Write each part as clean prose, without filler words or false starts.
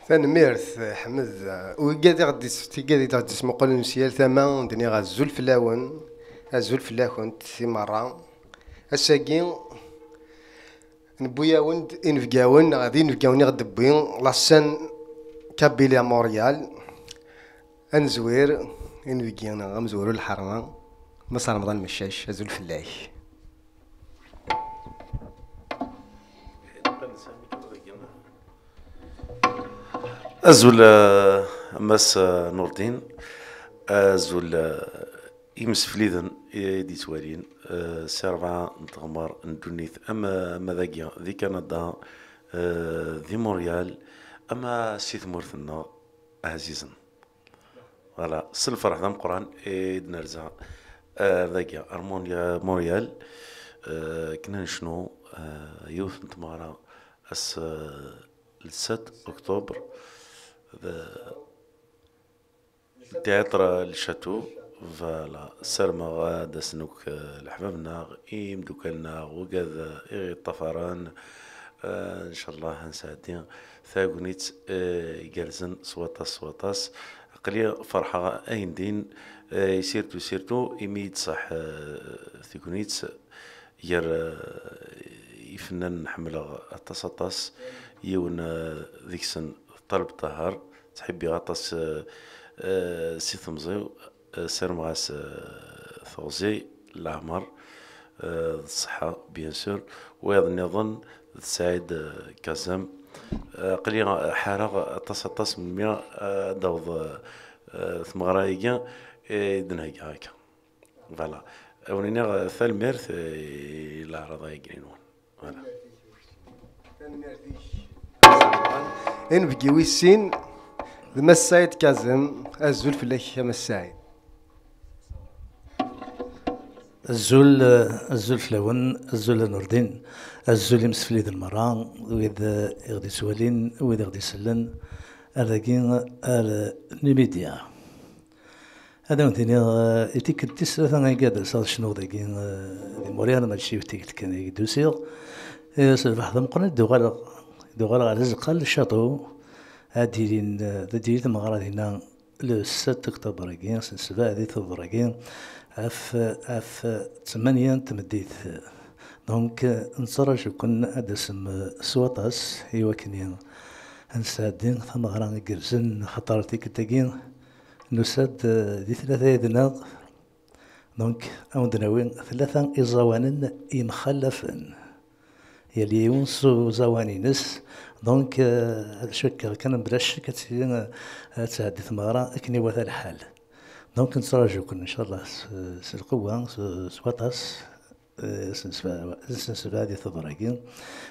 تنميرت حمد. وكادي غدي تسمقل نسيال ثما دنيا غازول فلاون غازول فلاكنت في مرة الساكين نبويا وند انفقاون غادي نفقاوني غدبين لاسان كابيليا موريال انزوير انفقينا غمزورو الحرمة مصر رمضان مشاش ازول فلاح. أزول ماس نور الدين أزول يمس فليدن يدي توالين سيرفا نتغمر ندونيث أما ذي كندا ذي موريال أما سيث مورثنا عزيزا فوالا الفرح ذا مقران نرزع ذاكيا أرمونيا موريال كنا نشنو يوث نتمارا أس 7 أكتوبر تياتر الشاتو فوالا سرما غادا سنوك لحبابنا يمدوكلنا وكذا الطفران ان شاء الله نساعدين ثاقونيت يجالسن سواطاس قليا فرحة اين دين سيرتو يميد صح ثيكونيت ير يفنن نحمل التصاطاس يون ذيكسن طلب طهر تحبي غطاس سي ثمزيو سيرمغاس ثوزي العمر الصحة بيان سور ويض نظن سعيد كازم قليلا حارة تصطس من ميا دوض ثمغرايقيا دنهاك هاكا فوالا ونينا ثال ميرث لا رضا يقرينون فوالا إن بقي ويسين ذما السايد كازم أزول في الليل يا السايد الزول فلاون الزول نوردين الزول يمس فليد المرا وإذا غدي سوالين وإذا غدي سلن هذاكين الميديا هذا ونتيني يتيك التسرة ثاني قادر صار شنو ذاكين موريانا ماشي تيك كان يدوسيغ صباح ذا مقرن دوغال على الزقال الشاطو هاديين ديري تمغرا هنا لو 7 أكتوبر كين سن 7 ذي ثوبر كين اف 8 تمديت دونك نصرج كن ادسم سواطاس ايوا كنيا نسادين ثمغرا كرزن خطرتي كتاكين نساد ذي 3 يدنا دونك اودناوين 3 ازوانن يمخلفن يلي يونسو زوانينس دونك هذا شكل كان بلاش كتسين تعدي ثمارة كني وثا الحال دونك نتراجعكم ان شاء الله القوة سواطاس سنسبة هذه ثبراكين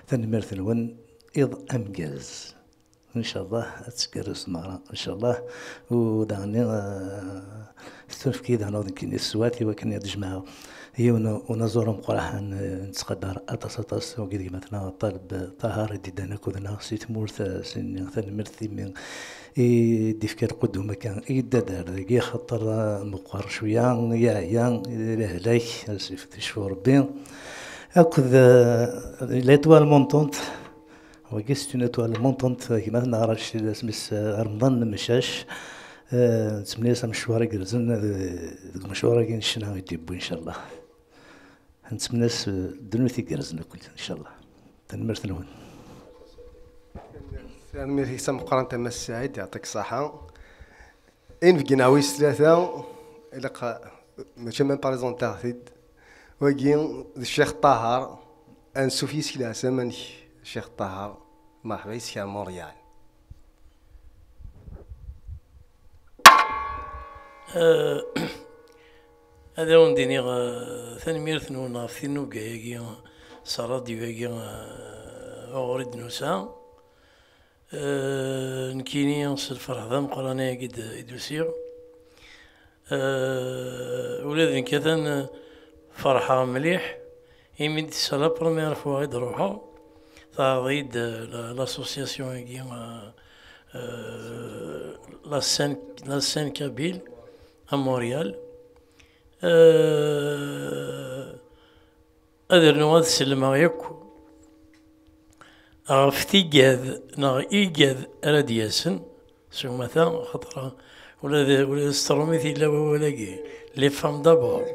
ثنمرث نون إض أمجاز ان شاء الله تسكرس ثمارة ان شاء الله ودعني ستنفكي دعنا ذكي السواتي وكن يدجمعوا هي ونزورهم قراحا نتقدر أتصاطاس وقيل مثلا طالب طهارة ديدانا كودنا سيت مورث سن ثنمرثي من ديفكار قدوم كان دار ذاكي خاطر مقر شوية يا لهلاك سيفتش ربي أخذ ليتوال مونطونت وكيست اون étoile montante كيما نعرفش سميس رمضان مشاش تسميس مشوار كرزن المشوار كاين الشنا يديبو ان شاء الله نتمناس دنوثي كرزن كل ان شاء الله تنمرت نون تنمير هسام قران تما السعيد يعطيك الصحة. إن في جناويس 3 إلا ماشي من بريزونتاغ وكين الشيخ طاهر ان سوفيس كلا سمني الشيخ طاهر مرحبا يسكن موريال. هذا ونديني ثانميرث نون في نوكايا صراديو كايا أوريد نوسا نكيني الفرح ذا مقرانا قد يدوسيغ ولاد كذا فرحة مليح يمد السلا بروميير فوا غيد روحو تعضيد لاسوسياسيون كايا لا سان كابيل à Montréal. أدر نواد سلما يكو غف تيجاذ إيجاذ أردياسن سو مثلا خطرة ولا ستروميثي إلا ولاقي لي فام دابور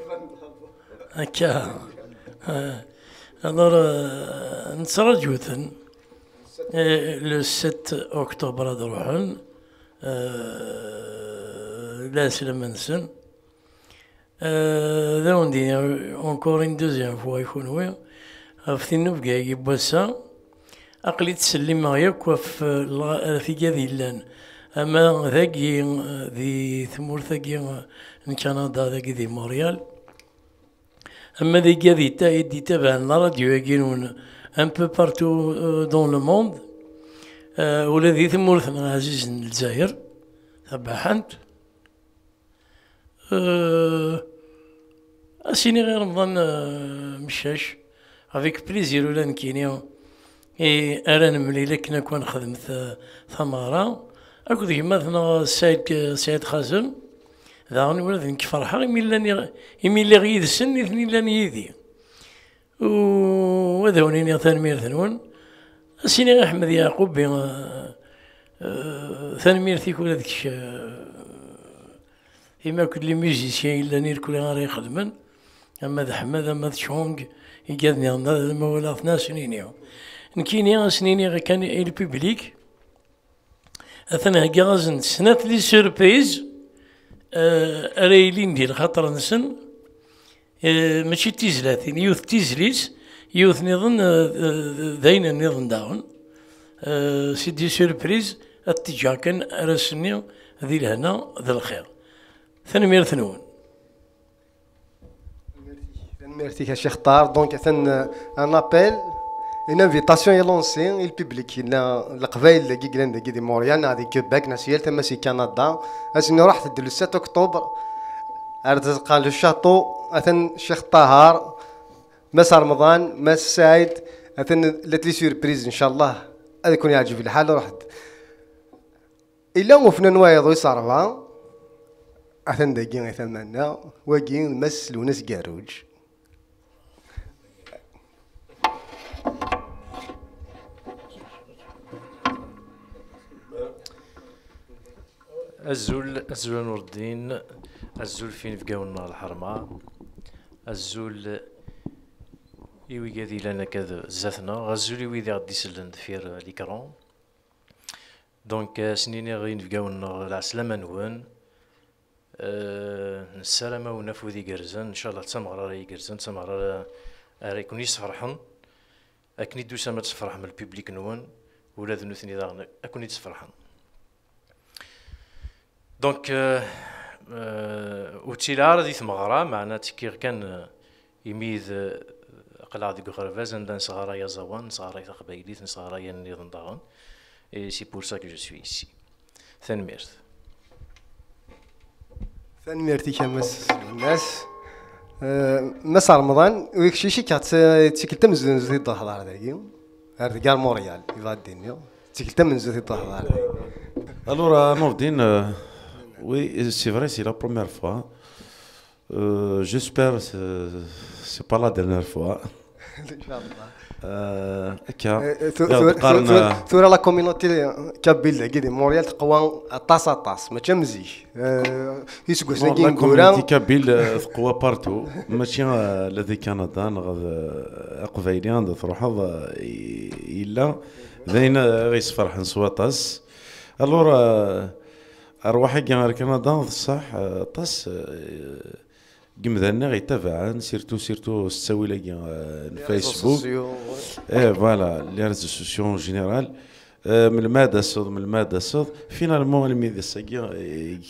هكا. alors نترجوثن لو 7 أكتوبر هاد روحن لا سلمنسن ذا ندير اونكور ان دوزيام فوا يكون هو فتينو بكاكي بواسا أقلي تسلم ياك في كذي لان أما ذاكي ذي ثمور ذاكي كندا ذاكي ذي مونريال أما ذي كذي دي تابع الراديو يكينون ان بو بارتو دون لو موند ولا ذي ثمور عزيز الجزائر تبعحنت أسيني غير رمضان مشاش افيك بليزير ولا نكينيو أرانا مليلة كنا كون خدمت ثمارة أكو ذيك مثلا سعيد خازم ذاغني ولا ذيك فرحة يمي اللي غيد السن إثني لان يدي وذوني ثانمير ثنون أسيني أحمد يعقوب ثانمير ثيك ولا ذيك إما كل ميوزيسيان إلا نير كل غير يخدمن أما ذا حمد أما ذا شونغ يقادني هذا ما ولا 12 سنين نكيني سنيني غير كان البوبليك أثناء كازن سنة لي سوربريز أرايلين ديال خاطر نسن ماشي تيزلاتين يوث تيزليس يوث نظن ذاين نظن داون سي دي سوربريز التجاكن رسني ذي الهنا ذا الخير ثاني ثنون. Merci Cheikh Tar. Donc c'est un appel, une invitation est lancée au public. Il a la قبائل اللي جيلان دي موريال هذه كيباك ناسيال تما سي كندا. أسني رحت le 7 أكتوبر أرتزق لو شاطو أثن الشيخ طاهر مس رمضان مس سعيد أثن لتلي سيربريز إن شاء الله هذا يكون يعجب الحال. رحت إلا وفنا نوايض ويصارفها أثن دقيقة ثمانية وقين مس لونس قاروج. الزول نور الدين الزول فين فقاونا الحرمة الزول يوي قاذي لنا كذا زاتنا غزول يوي ذي غدي سلن دفير ليكرون دونك سنيني غين فقاونا العسلامة نوان السلامة ونفو ذي قرزان ان شاء الله تسمغرا راي قرزان تسمغرا راي يكون يسفرحن اكني دوسا ما تسفرح من البيبليك نوان ولا ذنوثني داغنا اكون يتسفرحن دونك وتيلار دي ثمغرا معنا تكير كان يميذ قلع ديك غرفاز عندنا صغارا يا زوان صغارا يا قبايليت صغارا يا نيضن داغن اي سي بور سا كو جو سوي ici ثانميرت ثانميرتي كمس الناس مس رمضان ويك شي كات تيكلتا من زوز دي الظهر داكي هاد كاع موريال يغاديني تيكلتا من زوز دي الظهر. Alors, Nordine, oui, c'est vrai, c'est la première fois. J'espère que ce n'est pas la dernière fois. ثورة لا كوميونيتي كابيل كيدي موريال تقوى طاس ما تمزيش يسقوا سناكين كورا كوميونيتي كابيل تقوى بارتو ماشي لدي كندا نغض قبايليان تروح إلا ذين غيصفرحن سواطاس. الور أرواحي كان كندا صح طاس قمذنا غيتابعن سيرتو ستاوي لاكي الفيسبوك ايه فوالا لي ريزو سوسيو جينيرال من المادة الصوت فينالمون الميديا ساكي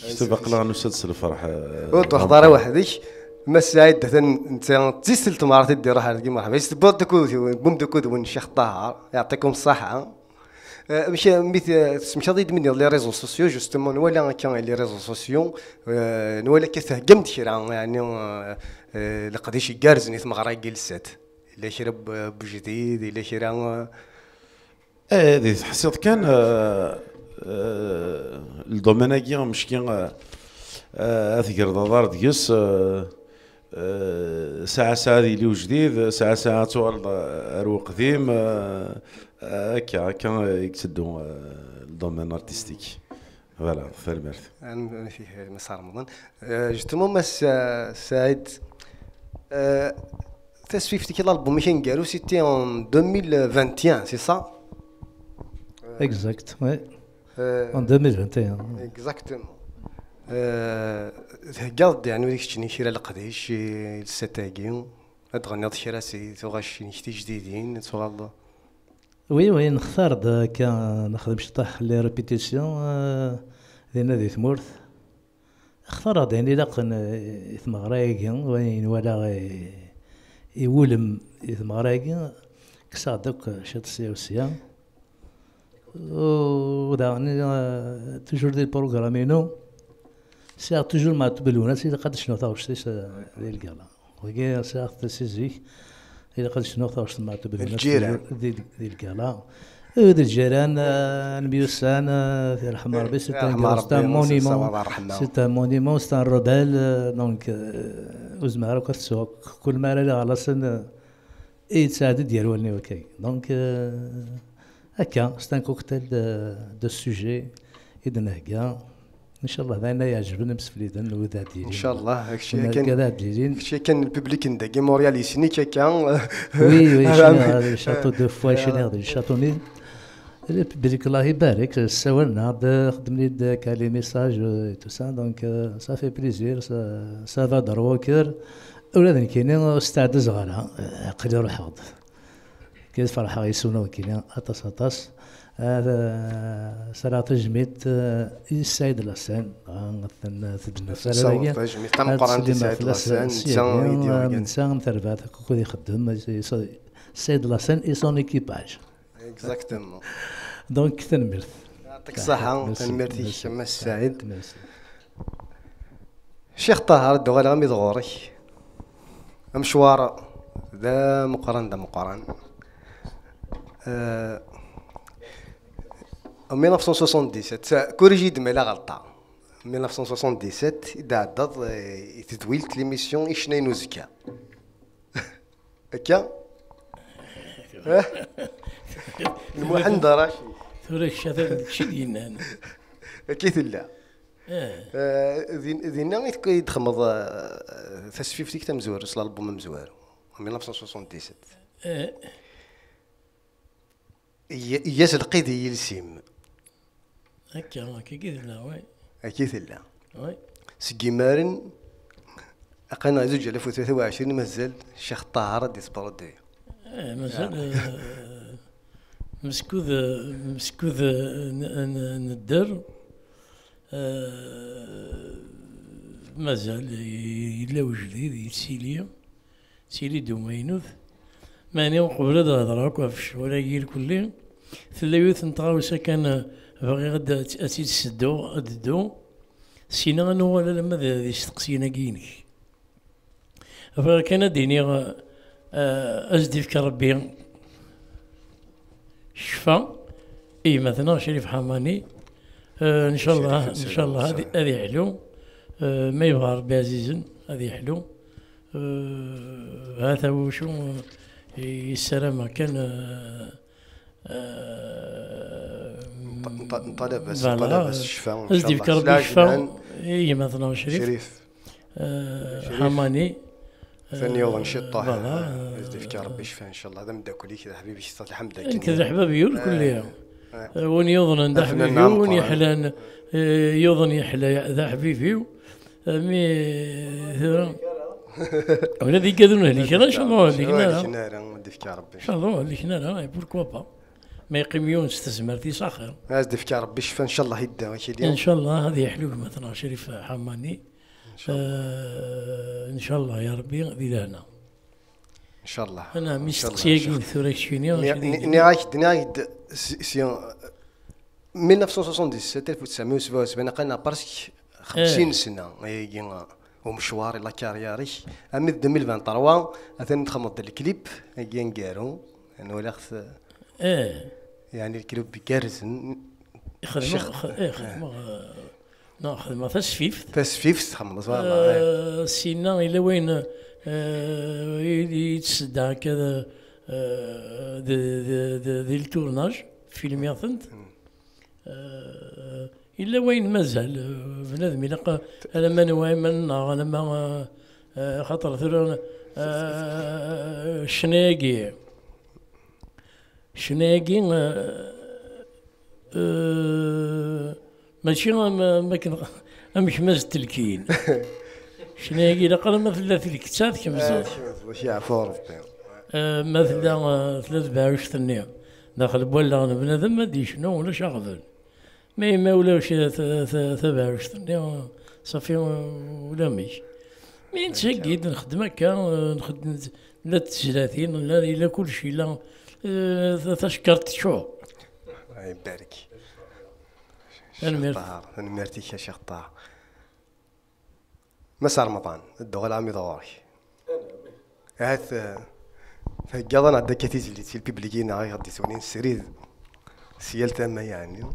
يكتب لا نسدس الفرح وتحضر وحدك ما سعيد انت تسلت مرات دير روحك كيما مرحبا يستبود دكود بوم دكود ون الشيخ طاهر يعطيكم الصحة ماشي مش غادي مني لي ريزو سوسيو جوستومون ولا كان لي ريزو سوسيو ولا كتهجمت شرا يعني لقديش يقارزني ثم غراي جلسات الا شرب بجديد الا شرا هذه حسيت كان الدوميناكي مشكين اذكر دار ديس ساعة ديالي وجديد ساعة توال رو قديم هكا يكتدوا الدومين ارتستيك فوالا فالمرت انا فيه مسار رمضان جوستومون مس سعيد تسفيفتك الالبوم اللي كنقالو سيتي اون 2021 سي سا اكزاكت وي en 2021 اكزاكتومون تهقاض يعني وديك شتيني شي القديش الستاكي تغني شي سي توغا شي جديدين توغا وي نختار كان نخدم شطح لي ريبيتيسيون دينا دي ثمورث اختار ديني لقن يثمغرايق وين ولا يولم يثمغرايق كسادك شط سيوسيا وداني توجور دي بروغرامينو سي توجور ما تبلونا سي قد شنو تاوش ديال الكالا وكي سي تسيزي إذا قد شنو ثوش ما تبلونا الجيران ديال الكالا ود الجيران نبيوسان في الحمار بي سي ان مونيمون سي ان روبيل دونك وزمارو كتسوق كل ما راه على سن يتساعد ديالو ولني وكاي دونك هكا سي ان كوكتيل دو سوجي اذا هكا ان شاء الله هذا يعجبنا مسفليدا وذا ديالي ان شاء الله هادشي كان البوبليك نداكي موريال يسني كان وي شنو شاتو دو فوا شنو هذا الشاتوني البوبليك الله يبارك سولنا خدم لي كالي ميساج تو سا دونك سا في بليزير سا فا دروكر ولادن كاينين استعد صغار عقلي روح غض كي فرحه يسونا كاينين اطاس صراحة جميت السيد الحسن غنثن تدنا سالا جميت تم قران السيد الحسن انسان ثربات كوكو يخدم السيد الحسن اي سون ايكيباج اكزاكتومون دونك تنمرت يعطيك الصحة تنمرتي الشمس السعيد شيخ طاهر دوغال غامي ضغوري مشوار ذا مقارن en 1977 كوريجي دمي لا غلطة 1977 إذا عدد تدويلت ليميسيون إشناي نوزكا هكا المحندة راشي ثورك شاطر شي ديالنا أنا كيف لا ذينا يتخمض فاسفيفتيك تمزور وصل الألبوم مزوار 1977 ياس القيدي يلسيم هكا كيف لا وي كيف لا وي سكيمارن أقلنا 2023 مازال الشيخ طاهر دي سبردي مازال مسكوذ ندر مازال إلا وجديد سيلي دومينوث ماني قبل هذا هضرك وفش ولا يجي الكلي ثلاث نتغاوسا كان باغي غدا أتي تسدو سينا أنا ولا لما ذي استقسينا كينك فكان ديني أزدي في ربي شفا اي مثلا شريف حماني ان شاء الله هذه حلو ما يبغى ربي عزيزا هذه حلو هذا هو شو السلامة كان طلب الشفاء أزدي في ربي الشفاء اي مثلا شريف حماني ثاني يوم نشطح أزدي في ربي الشفاء ان شاء الله هذا مداكلي كذا حبيبي شطات الحمد لله كذا حبابي كلها وني يظن عند حبيبي وني حلان يظن يحلى ذا حبيبي مي ثرا ولا ذي كذا هذيك انا شنو هذيك نارا ودي في ربي ان شاء الله هذيك نارا بوركوا با ما يقيميون استثمرتي صخر ازدي في ربي الشفاء ان شاء الله يدا ان شاء الله هذه حلوه مثلا شريف حماني ان شاء الله يا ربي ذي لهنا ان شاء الله انا مستقسيين ثورك شيني نهاية سيون 1977 قلنا برسك 50 سنة يجينا ومشوار لا كاريري أمي 2023 أثني نخمض الكليب يجي نقارو يعني ولا خص يعني الكليب بكارزن خدمة تسفيف تخمض والله سينا إلا وين يتسدى كذا دي التورناج فيلم ياثنت إلا وين مازال بنادم إلا أنا ما نوعي من أنا ما خاطر ثرون شناقي ماشي ما كان مش ماز تلكين شناقي لقال مثلا في الكتاب كمزال واش يعفور مثلا 23 داخل بولا بنادم ما دي شنو ولا شغل ما ولاش 23 صافي ولا مش مين تسقيد نخدم هكا نخدم لا 30 لا كل شيء لا تشكرت شو الله يبارك أنا ميرتيك يا شيخ طه مساء رمضان الدوغ عمي دورك هات فقضنا عندك كتيز اللي تي البيبليكين غاي غادي سونين سريد سيال تما يعني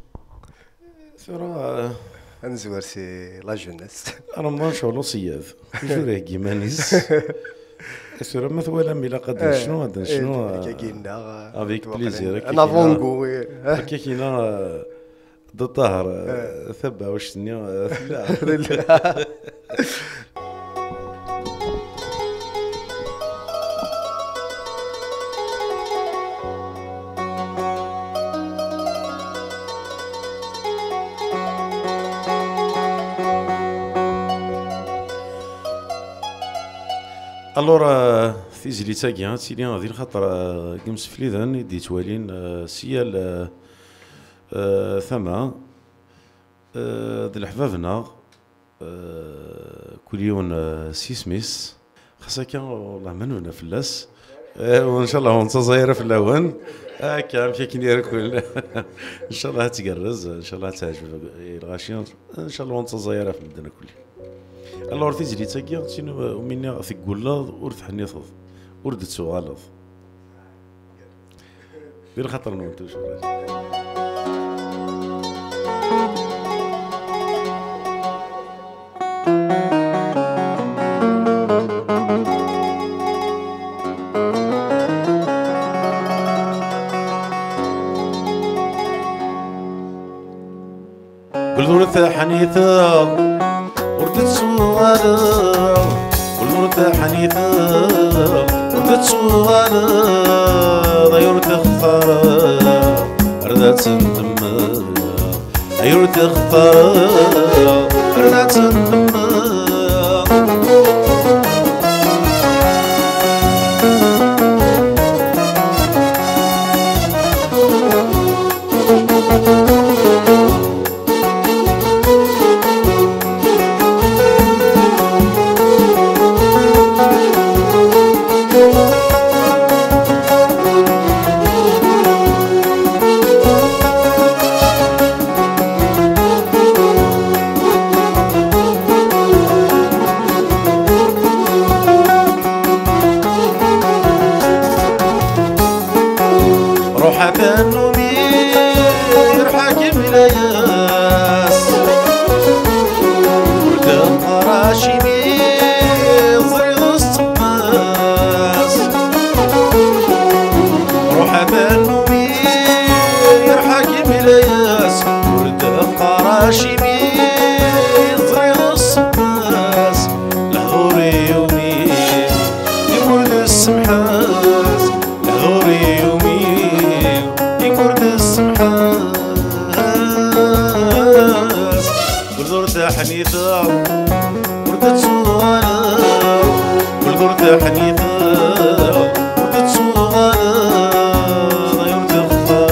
سورة نزور سي لا جونيس انا ما شاء الله صياد جوري كيمانيس سورة مثلا ميلا قد شنو هذا شنو افيك بليزير انا فونغو هكا كاينه دو طاهر ثبا واش ثنيا الورا ثيزلي تاكيا تيلي غادي الخاطر كمس فليدان يدي توالين سيال ثما د الحبابنا كل يوم سيسميس خاصة كان والله منونا فلاس وان شاء الله نتصايره في الاوان هكا مشي كي كل ان شاء الله تقرز ان شاء الله تعجب الغاشيان ان شاء الله نتصايره في المدينه كلها الله ورثي زلي تاكيا تينو ومنا ثقول ورث حنيث ورد تسوغالض غير خاطر نونتو شغل قل ورث حنيثة وردت سوالة قل ورث حنيثة وردت سوالة ضيرت اختار ردات سندم ضيرت اختار ردات سندم روحك النمير حاكم الياس ورد القراشمي ضريض الصباس روحك النمير حاكم الياس ورد القراشمي ضريض الصباس لهوري يومي يمرد السمحاس لهوري يومي يكرد السمحاس ورد حنيثة وردت صغالة ورد حنيثة وردت صغالة ضيرت اختار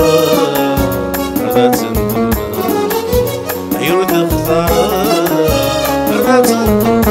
ردات سندم ضيرت اختار ردات سندم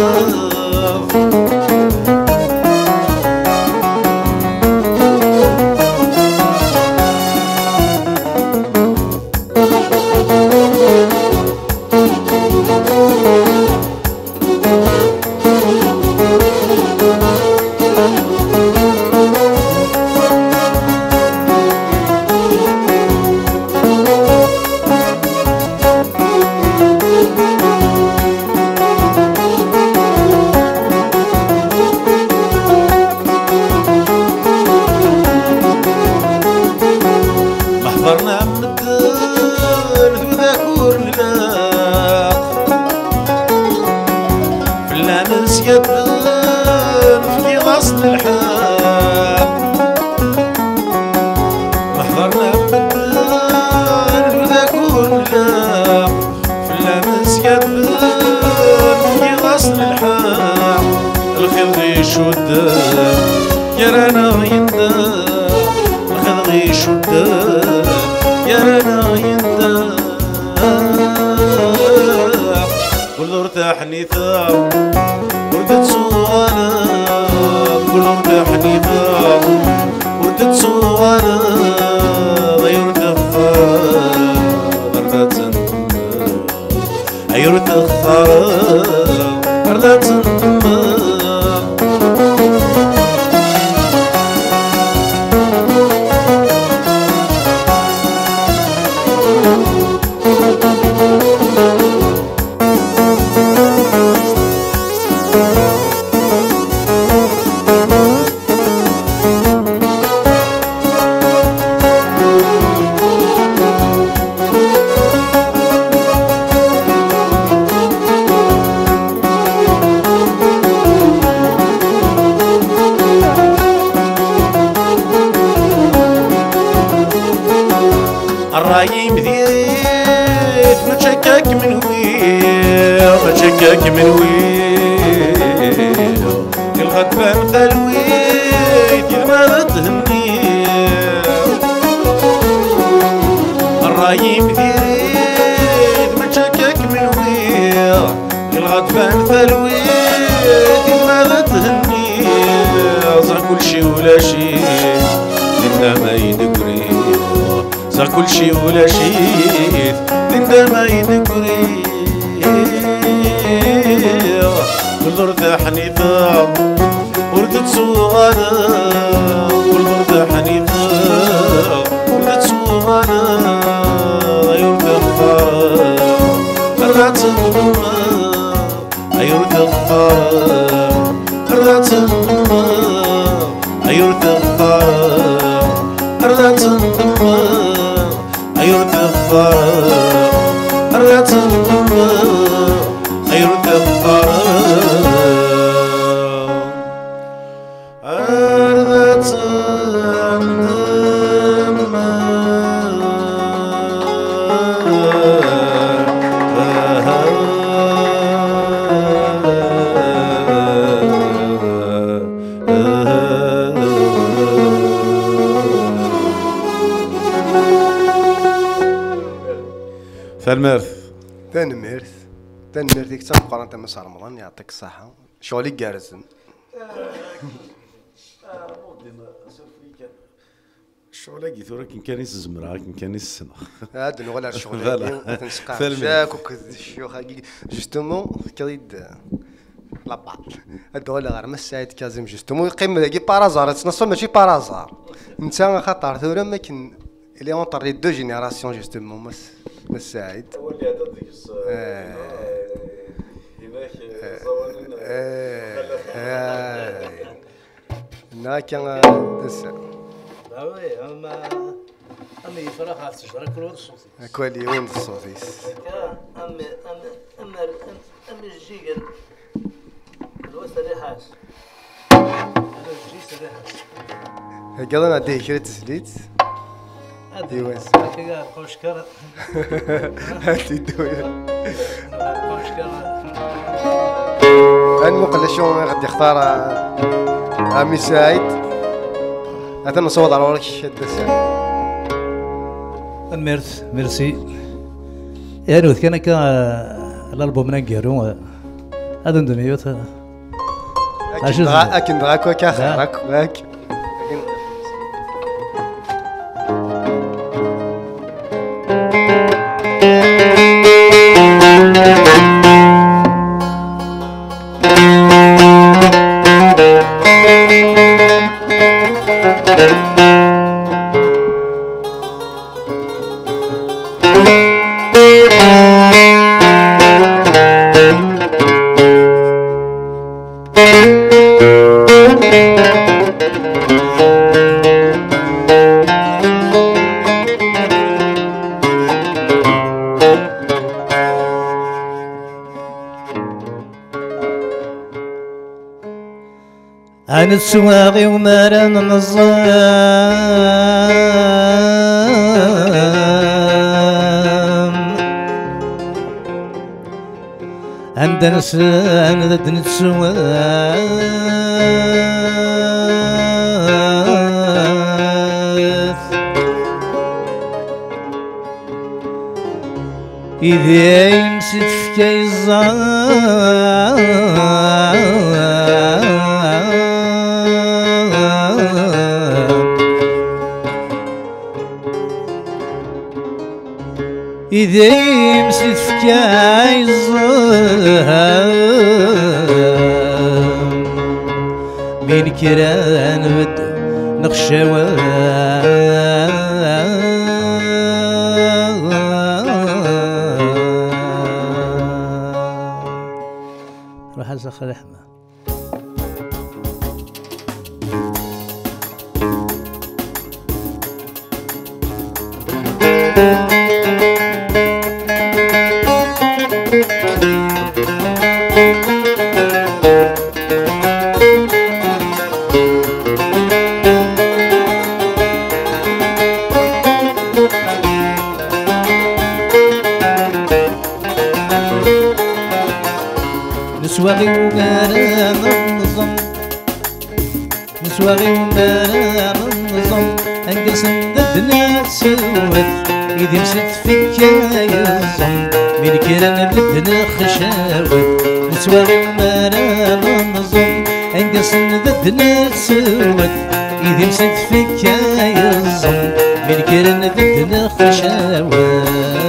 يشد يا رانا يندا اخذ غي يشد يا رانا يندا كل ارتاحني ثاب وردت صغانا كل ارتاحني ثاب وردت صغانا غير تخفى غردت غير تخفى غردت الراي مديريت ما تشكك من ويل ما تشكك من ويل الغدفان ثلويت يا ما تهني الراي مديريت ما تشكك من ويل الغدفان ثلويت يا ما تهني صح كل شي ولا شي إنما يدبري صار كل شي ولا شي عندما يذكري كل ارتاحني ثاب وردت صغانا كل ارتاحني ثاب وردت صغانا غير تخفى قررت غير تخفى قررت غير تخفى قررت غير تخفى قررت غير تخفى أرضت فالمرث تنمرث ديك تنقرا انت مسا رمضان يعطيك الصحة شغلي كارزن الشغل هاكي ثورة كان يسزمرا كان يسسنا هاد نغلا الشغل هادي تنسقع جاك وكذا الشيوخ هاكي جوستومون كريد لابا هاد ولا غير مساعد كازم جوستومون يقيم هاكي بارازار تنصل ماشي بارازار انت خاطر ثورة ما كان اللي اونطر لي دو جينيراسيون جوستومون مساعد ولي هذا ديك هناك كان تسع أما يفرح على الشجرة كل وقت صوتي كوالي وين الصوتيس أما الجيجل الوسط ريحاس الجيس ريحاس هكذا نعطيه كرا تسليت ايوا هكا قوشكر هاتي الدوية قوشكر المقلشون غادي يختار عمي سعيد هذا نصوت على ورك الشدة ميرسي يا نوث كان الالبوم نقيرو هذا ندميوت اكن دراك وكاخرك عن السواقي ومارن النظام عندنا سان ذات نتسوام إذا يمسد في كيزان إذا يمسد في كيزان من كران بد نخشوان راح أزخ لحمة نسواغي ومانا ننظم نسواغي ومانا ننظم انقسم ضدنا سوت ايدي مسد فيا يظم من كران بدنا خشاوت نسواغي ومانا ننظم انقسم ضدنا سوت ايدي مسد فيا يظم من كران بدنا خشاوت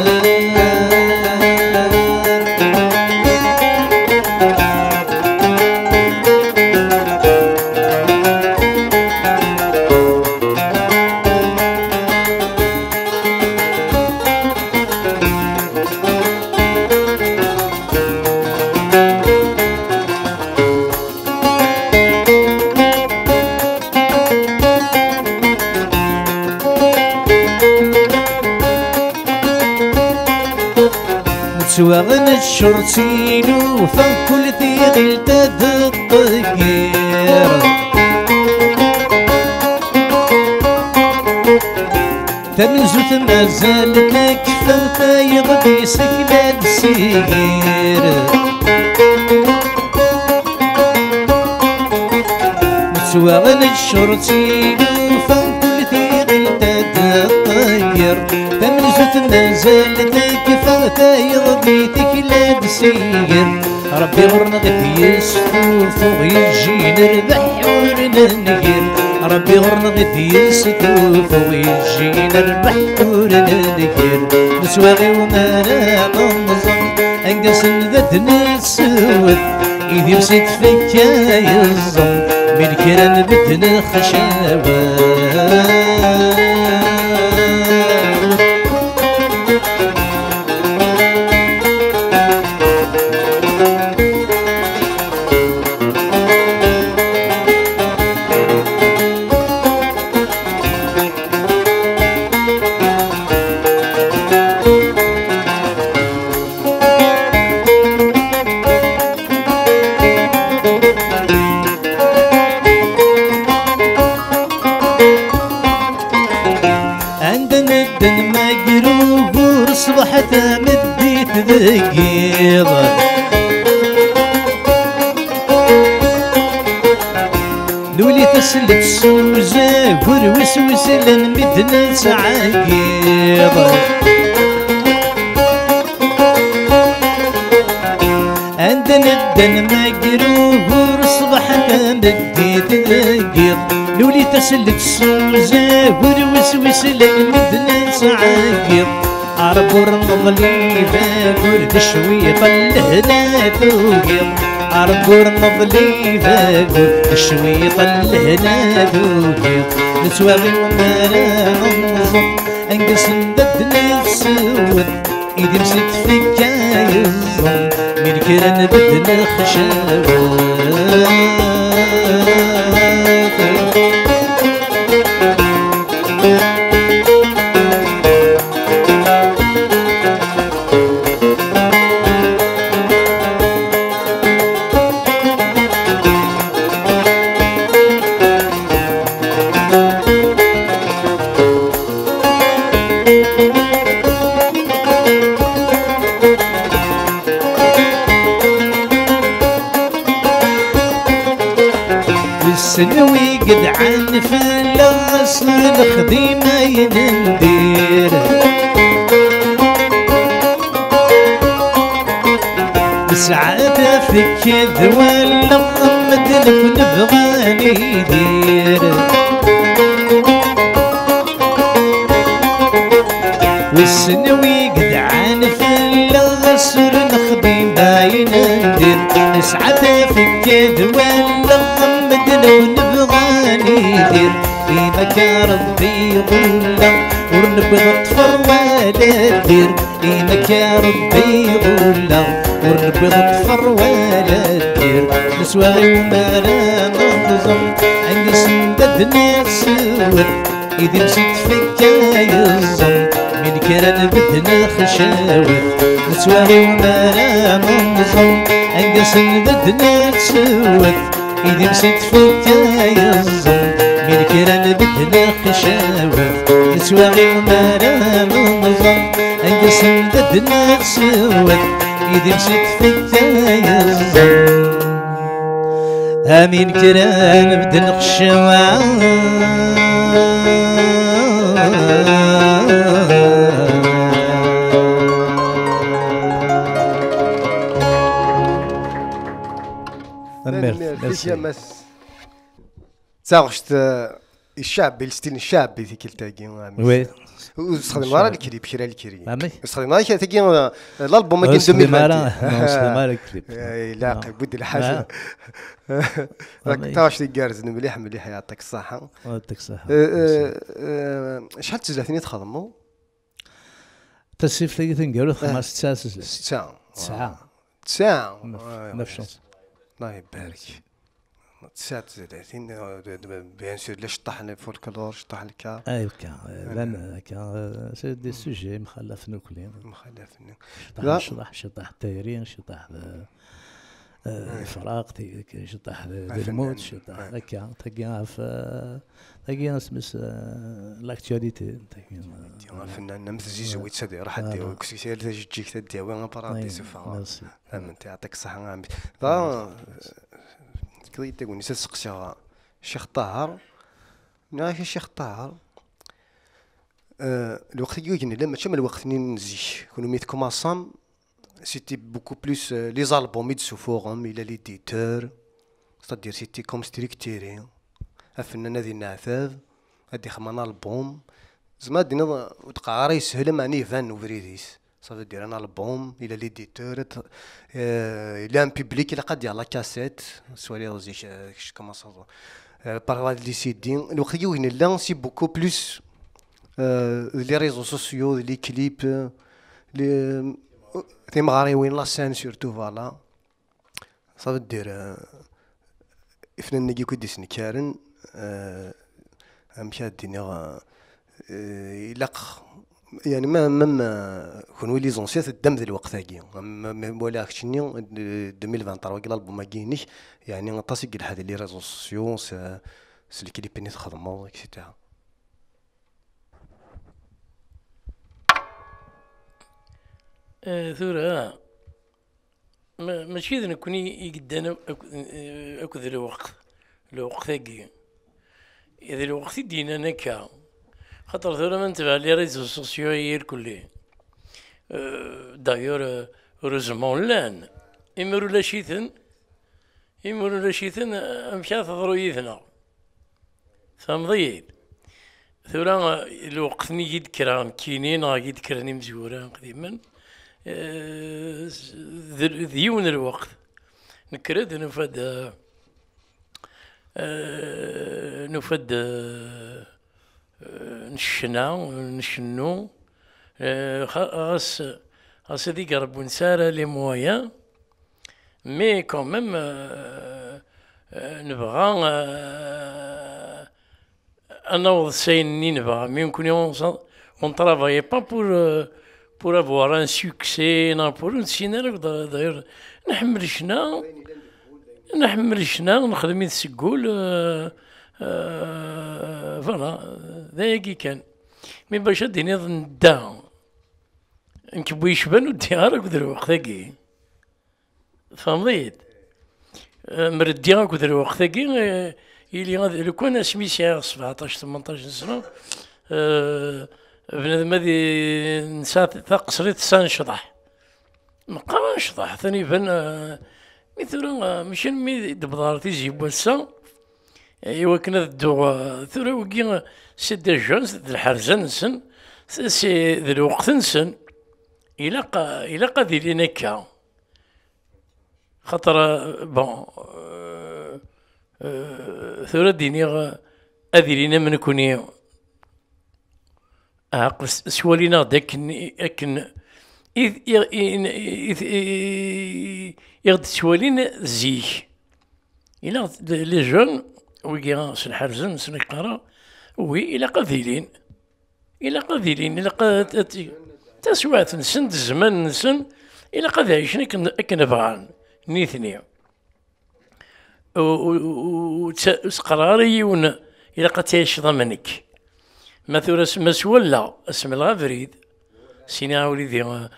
سواغن الشرطين وفكل ثقيل تدقير ثمن زوت مازال كفا فيغدي سكلاد سير سواغن الشرطين وفكل ثقيل تدقير ثمن زوت مازال كفا فيغدي تكلاد سير ربي غرنا غدي يستور فوق يجي نربح ورننقر ربي غرنا غدي يستور فوق يجي نربح ورننقر نسواغي ومانا ننظم انقص ذاتنا السود ايدي مسيت فيا يظم من كران بدنا خشاوات صبحت مديت ذقيضة لولي تسلت سوزة وروسوس لنمدنا سعاقيضة عندنا الدن مقروه صبحت مديت ذقيض لولي تسلت سوزة وروسوس لنمدنا سعاقيض عربور نظلي فاقول دشوي طلهنا ذوقيض عربور نظلي فاقول دشوي طلهنا ذوقيض نسواغي ومانا ننظم انقص نددنا السود ايدي مسيت فيا يظم من كران بدنا خشاوات السنوي قدعان في الأصل الخديمة يندير ساعات فيك ولا مدلك نبغاني ندير والسنوي قدعان في الغسر نخدم باين ندير ساعات فيك ولا مدلك نبغاني ندير إيما كان ربي يقول ورنبغ طفر ولا دير إيما كان ربي يقول ورنبغ طفر ولا دير نسواغي وما لا ننظم عند سندد نسود إذا مشيت فيك يظن من كان بدنا خشاوت نسواغي وما لا ننظم عند سندد نسود إذا مشيت فيك يظن من كان بدنا خشاوت نسواغي وما لا ننظم عند سندد نسود إذا مشيت فيك يظن امين كران بدن خشوان مس تاغشت الشعب الستين الشعب في كلتاكي وي استخدم راه الكليب شرا الكريم عمي استخدم راه تاكي الالبوم كان 2020 الكليب لا بود الحاجه راك تاغشت كارز مليح مليح يعطيك الصحه يعطيك الصحه شحال تزلاتني تخدموا تسيف لي تنقالوا 5 ساعه 9 9 الله يبارك 39 بيان سور لا شطح الفولكلور شطح الكار اي كان سي دي سوجي مخلفين كلين شطح الطيرين شطح الفراق شطح الموت شطح هكا تلقاها في تلقاها سمس لاكتواليتي الفنان مثل زيزو يتسدي راح ديو كسير تجيك تديوي ان باراديس فا انت يعطيك الصحه عمي كذا تقول نسيت سقسيها الشيخ طاهر نعرف الشيخ طاهر الوقت يجيني لما تشمل الوقت نزيش كونو ميت كوماسام سيتي بوكو بلوس لي زالبوم يدسو فوقهم الى ليديتور ستادير سيتي كوم ستريكتيري الفنان هذي نعفاف هادي خمانا البوم زعما دينا تقع راه يسهل معني فان وفريديس صافي دير انا البوم الى ليديتور الى ان بوبليك الى قد يلا كاسيت سوالي رزيش كما صار باغ لي سي دي الوقت يوين لا سي بوكو بلوس لي ريزو سوسيو لي كليب لي تيمغاري وين لا سين سورتو فوالا صافي دير فنان نجي كو ديسني كارن مشى دينا يلق يعني ما كونوا لي زونسيات الدم ذا الوقت هاكي ولا كشني 2023 وقال البوم ما كاينش يعني نطاسي قال هذا لي ريزو سوسيو سلي كليب ني تخدموا اكسيتيرا ثورة ماشي إذا نكوني يقدنا أكذ الوقت هاكي إذا الوقت يدينا نكا خاطر ثورة ما نتبع لي ريزو سوسيو هي الكل دايور روزمون لان إمرو لا شيثن مشات تضرو يثنا فهمضيد ثورة الوقت نيجي كران كينين غادي كراني مزوران قديما ذيون الوقت نكرد نفد نشنو خاص هذيك ربو نسارة لي مويا مي كوميم نبغى نوض سايني نبغى مي نكون اون طرافاي با pour avoir un succès pour une cinéma d'ailleurs نحمل شنا نخدم السقول فوالا ذاكي كان مي باش اديني ندا نكبو يشبان وديها راك دروق ذاكي فهمت مردي راك دروق ذاكي يلي لو كان سميتي 17 18 سنه بنادم هادي نسات قصريت سنشطح نبقى شطح ثاني بان مثلا مشي مي دبضار تيجي بوسا ايوا كنا دو ثورا وكي سيد الجون سيد الحرزه نسن سي ذا الوقت نسن إلا ديرين هكا خاطر بون ثورا ديني أديرينا من كوني عقل سوالينا داك أكن يغد سوالين زيك إلا لي جون ويكي سنحرزن سنقرا وي إلا قاذيلين إلا تسوات نسن الزمان نسن إلا قد عيشن أكن بغان نيثني وتقراري ون إلا قد تعيش ضمنك مثلا مسولا اسم الغفريد سينا وليدي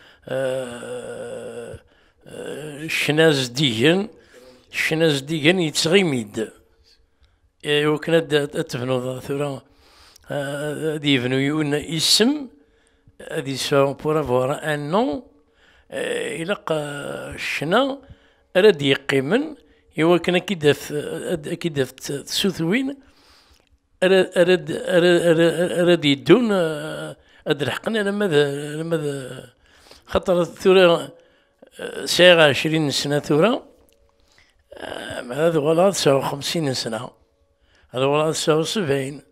الشناز ديجن يتغيميد وكنا تفنو ثورا ديفنو يون اسم هذه سون بور افوار ان نون الى الشنا راد يقيمن يوا كنا كي تسوثوين راد يدون هاد الحقنا لما خاطر ثورا ساعة 20 سنة ثورا هذا ولا 59 سنة هذا ولا 79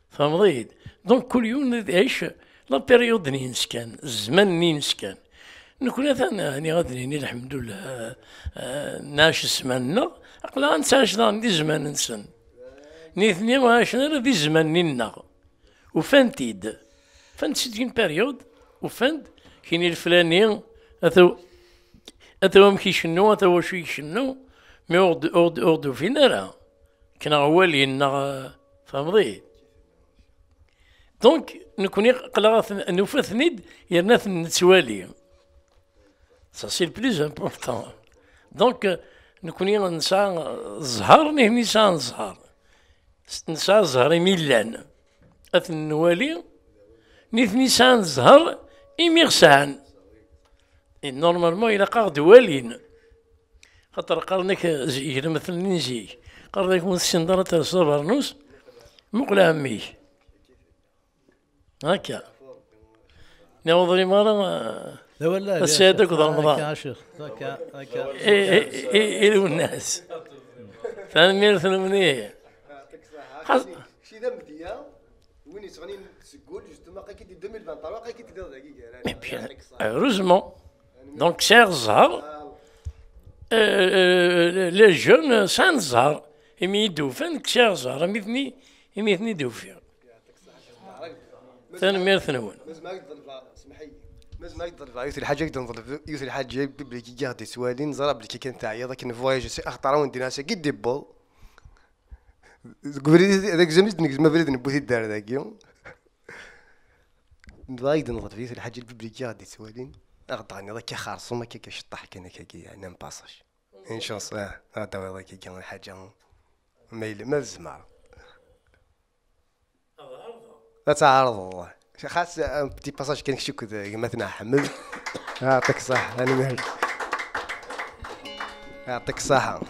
فهمضيد دونك كل يوم نعيش لا بيريود نسكن الزمن نسكن نكون ثاني غادي الحمد لله ناش زماننا عقلا نساش دي زمان نسن نيثني عاشنا دي زمان نينا وفانتيد دين بيريود وفانت كاين الفلاني أثو كيشنو أثو شو يشنو مي أوردو فينا راه كنا غوالينا فهمضي دونك نكوني قلغا نوفاثنيد يرنا نتوالي سا سي البلوز امبورطون دونك نكوني نسا الزهر نسا الزهر نسا الزهر ميلان أثن نوالي نيثني سان الزهر إميغسان نورمالمون إلا قاعد والين خاطر قرنك زي مثل نجي قرنك متسندرة تاع الصبرنوس مقلع ميه هكا نوضري مرة لا ولا السيادة كذا رمضان هكا إلو الناس ثاني ثمانية شي ذا مديا وين يسغني تسقول جوستومون قا كيدي 2023 قا كيدي دقيقة heureusement donc cher زهر لي جون سان زهر إمي دوفن كشير زهر إميثني دوفيا ثاني مير ثنون مازال يضرب سمحي مازال يضرب يوث الحاجة يضرب يوث الحاجة بلي كي ياخدي سوالين زرب بلي كي كان تعيا ذاك نفواياج سي اخطر وندير ناس كي ديبول قبل هذاك زميت ما بريد نبوثي الدار ذاك يوم نضايد نضرب يوث الحاجة بلي كي ياخدي سوالين اغطاني ذاك خارصو ما كي كشطح كان كي يعني مباصاش ان شاء الله هذا هو ذاك كان الحاجة ما الزمار لا تعارض والله خاص بتي باساج كان كشوك مثلا حمد يعطيك الصحة أنا مهل يعطيك الصحة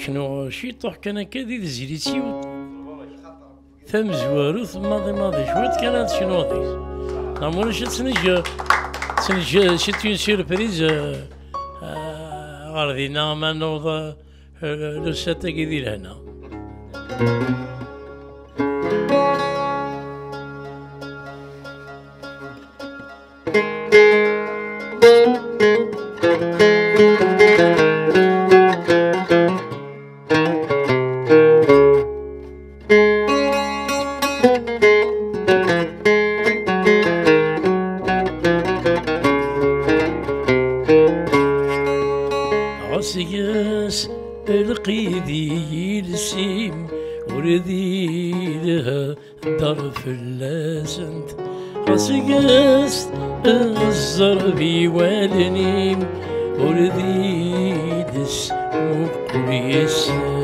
شنو شي طوح كان كذي زيريتي ثم زواروث ماضي شويت كانت شنو ذي نعمل شي تسنج شي تون سيربريز غاردينا ما نوض لو ساتا كذي لهنا عسياس القيدي السيم وردي لها الدار فلاسنت عسياس الزربي والنيم وردي دس مقريسنت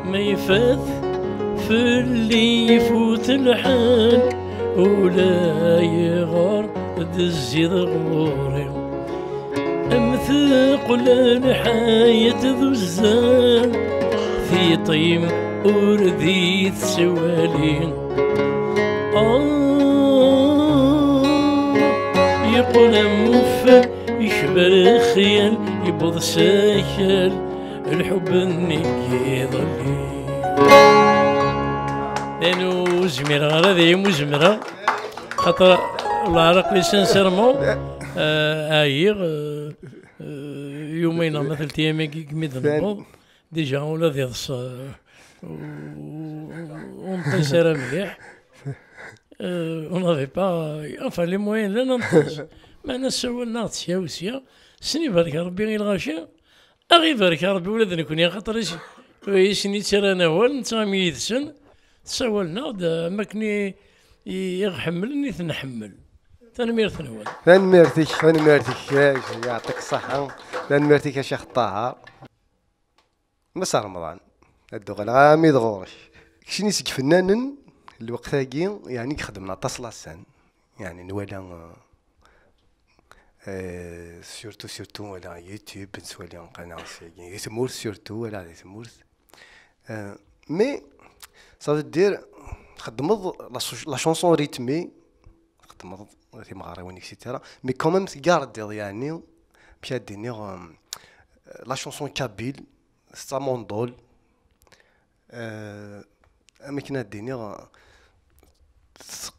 ما يفاث في اللي يفوت الحال ولا يغار دزي ضغوري امثقل الحياة ذو الزان في طيم ورديت سوالين يقول موفى يشبر خيال يبض ساكل الحب انك يضلي لانو زميرة غير مزمرة خاطر العرق لسان سيرمون ايغ يومين مثل تيامي كميد النبوض ديجا ولا ذيض ونطي سيرة مليح on n'avait pas enfin les moyens لا ننطيش معنا سولنا تسيا سني بارك ربي غير الغاشي أغي بارك ربي ولاد نكون خاطر يسني ترى نوال نتغامي يدسن تسولنا ما كني يغحمل نيت نحمل تنميرت نوال تنميرتك يعطيك الصحة تنميرتك يا شيخ طه مسا رمضان الدوغ غامي دغورش كشني سك فنان الوقت هاكي يعني خدمنا تصل السن يعني نوالا سورتو ولا يوتيوب نسولي قناة يتمور سورتو ولا يتمور مي صافي دير خدمت لا شونسون ريتمي خدمت في مغاربين اكسيتيرا مي كوميم غاردير يعني مشى ديني لا شونسون كابيل ستا موندول اما كنا ديني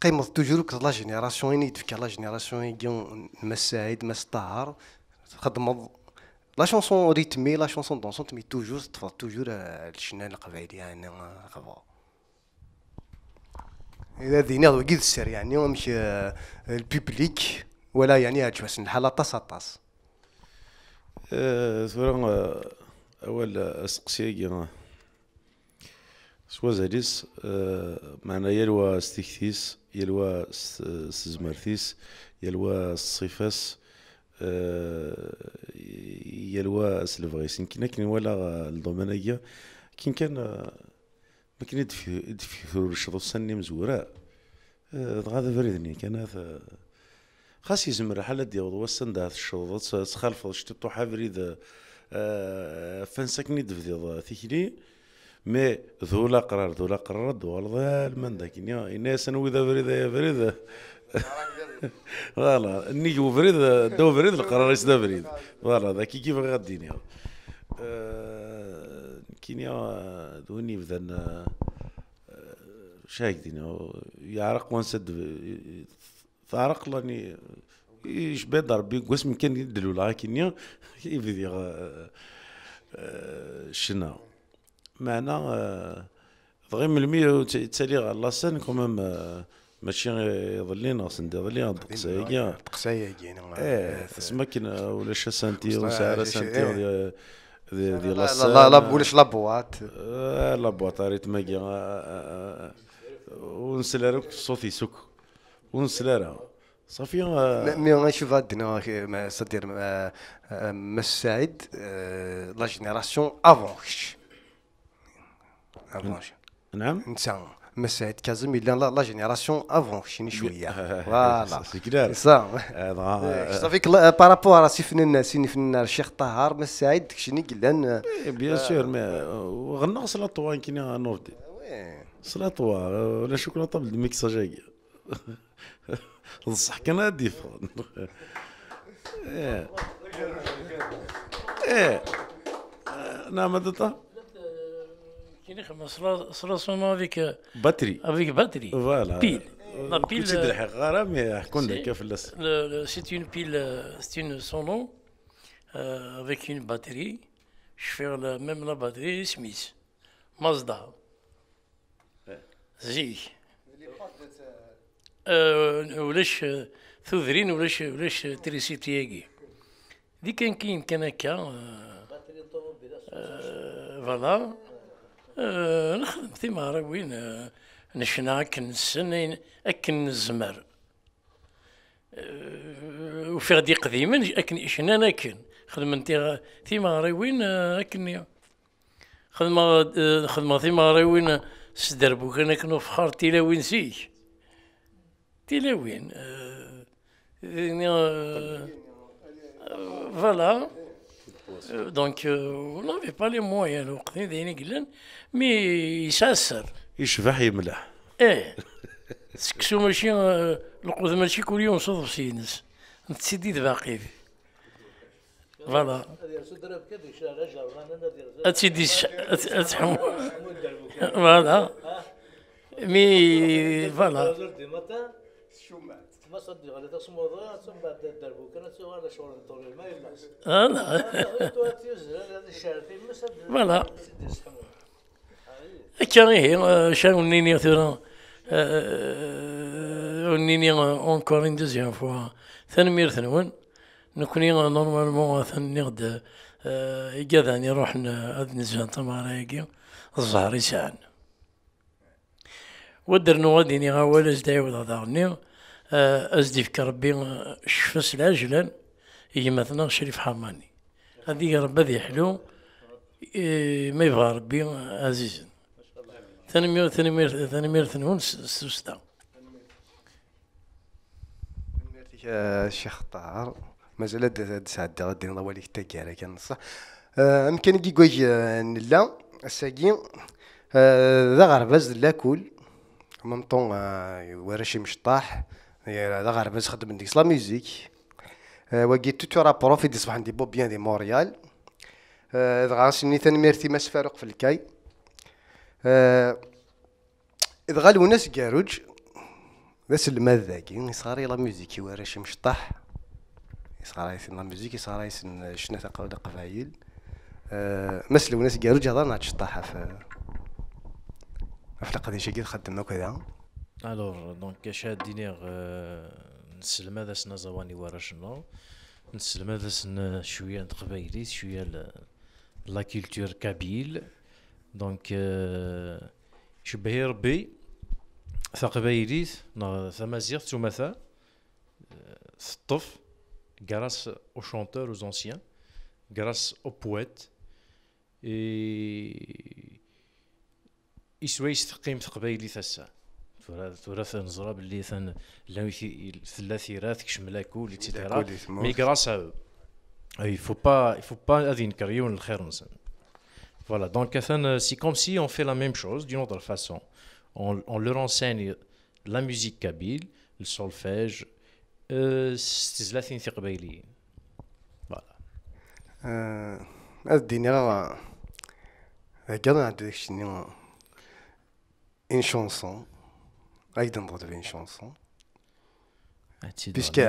قيمة توجور لا جينيراسيون يدفك لا جينيراسيون يجي مساعد مسطهر خدم لا شونسون ريتمي لا شونسون دونسونت مي توجور تفضل توجور الشنان القبائلي يعني خبا إذا دينا وقيد السر يعني مش البيبليك ولا يعني عجبس الحالة طاس ثورة أول أسقسية سوا زاليس معنا يلوى ستيكتيس يلوى سزمرتيس يلوى الصيفاس يلوى سلفغيس يمكن كاين ولا الضمانية كان ما كان يدفي الشروط سني مزوراء غادا فريدني كان خاص يزمر حالة ديال وسندات الشروط تخالف شتو حافريد فنسكني دفدي ثيكلي مي ذولا قرار دوالضا من داك الناس انا واذا فريد يا فريد فوالا نيجو فريد دو فريد القرار يسدا فريد فوالا ذاك كيف غاديني كينيا دوني بذن شاهدين يعرق وانسد فارق لاني ايش بيضر بيقوس كان يدلو لكن يبدي شنا معنا ضغي من المية تسالي على لاسان كومام ماشي يظلينا سندي ظلينا دقسايا تسمى كاين ولا شاسانتي وسعر سانتي دي لاسان لا بولش لابوات لابوات ريت ماكي ونسلارك صوتي سوك ونسلارا صافي مي نشوف عندنا مع صدير مساعد لا جينيراسيون افونش نعم نسان مساعد كازم الا لا جينيراسيون افونش شويه فوالا سي كلار صافي بارابور سي فنان الشيخ طهار مساعد داكشي اللي قلنا بيان سور مي غنقص لا طوان كاين نوفدي سلاطوا ولا شوكولاته بالميكساج الصح كان هادي ايه نعم هذا كاين صلاصون افيك باتري باتري فوالا بيل لا بيل كنت تدري غرام يحكون لك في اللس c'est une pile c'est une sono avec une batterie je fais même la batterie Smith Mazda زي ولاش ثوذرين ولاش تريسيتياكي دي كان هكا فوالا نخدم ثمار وين نشنا أكن السنين أكن الزمر وفي غدي قديما أكن إشنا ناكن خدمت ثمار وين أكن خدمة ثمار وين سدربو كان كنو فخار تيلاوين سيك تيلاوين فوالا دونك on n'avait pas les moyens الوقت دايرين قلن مي يساسر يشبح يملح ايه سكسو ماشي القوذ ماشي كل يوم صدف سينس نتسيدي باقي فوالا اتسيدي اتحمو فوالا مي فوالا فوالا هكا هي شاونيني ثورا ونيني اونكور ان دوزيام فوا ثانمير ثنون نكوني نورمالمون ثاني غدا يقاذاني نروح هاد نزهان تمارايكي الزهر يسعن ودرنو غاديني غاوال ازداي ولا دارني ازدي في ربي شفس العجلان هي مثلا شريف حرماني هذيك ربي ذي حلو ما يبغى ربي عزيز ثانمير ثنون سوستا الشيخ طاهر مازال سعد غادي نضوالي التكاره كان صح يمكن كيكوي نلا الساكين ذا غرباز لاكل ممطون ورشي مشطاح ذا غرباز خدم ديك لا ميوزيك وكي توتو رابورو في تصبح عندي بو بيان دي موريال ذا غاسني ثانميرتي ماس فاروق في الكاي إذا غالو ناس كاروج بس المذاكي يصاري لا ميوزيك ورشي مشطاح يصاري لا ميوزيك يصاري شنا ثقافة قبايل مسلو ناس كاروج هضرنا تشطاحة في القضية شي خدمنا كذا الوغ دونك شادينيغ نسلم هذا سنا زواني ورشنا نسلم هذا سنا شوية قبايلي شوية لا كولتور كابيل دونك شبهي ربي ثقبايليت ثمازيغ ثمثا ثطف grâce aux chanteurs, aux anciens, grâce aux poètes et يسوى يستقيم ثقبايلي ثسا ثلاثة نزرة باللي ثلاثيرات كشملاكو لتيتيرا مي grâce à eux il faut pas هذي نكريون الخير نسن. Voilà, donc c'est comme si on fait la même chose d'une autre façon. On leur enseigne la musique kabyle, le solfège, ستزلاتين ثقبايليين. Voilà. الدنيا كان عندك شنو une chanson أيضا نضرب une chanson puisque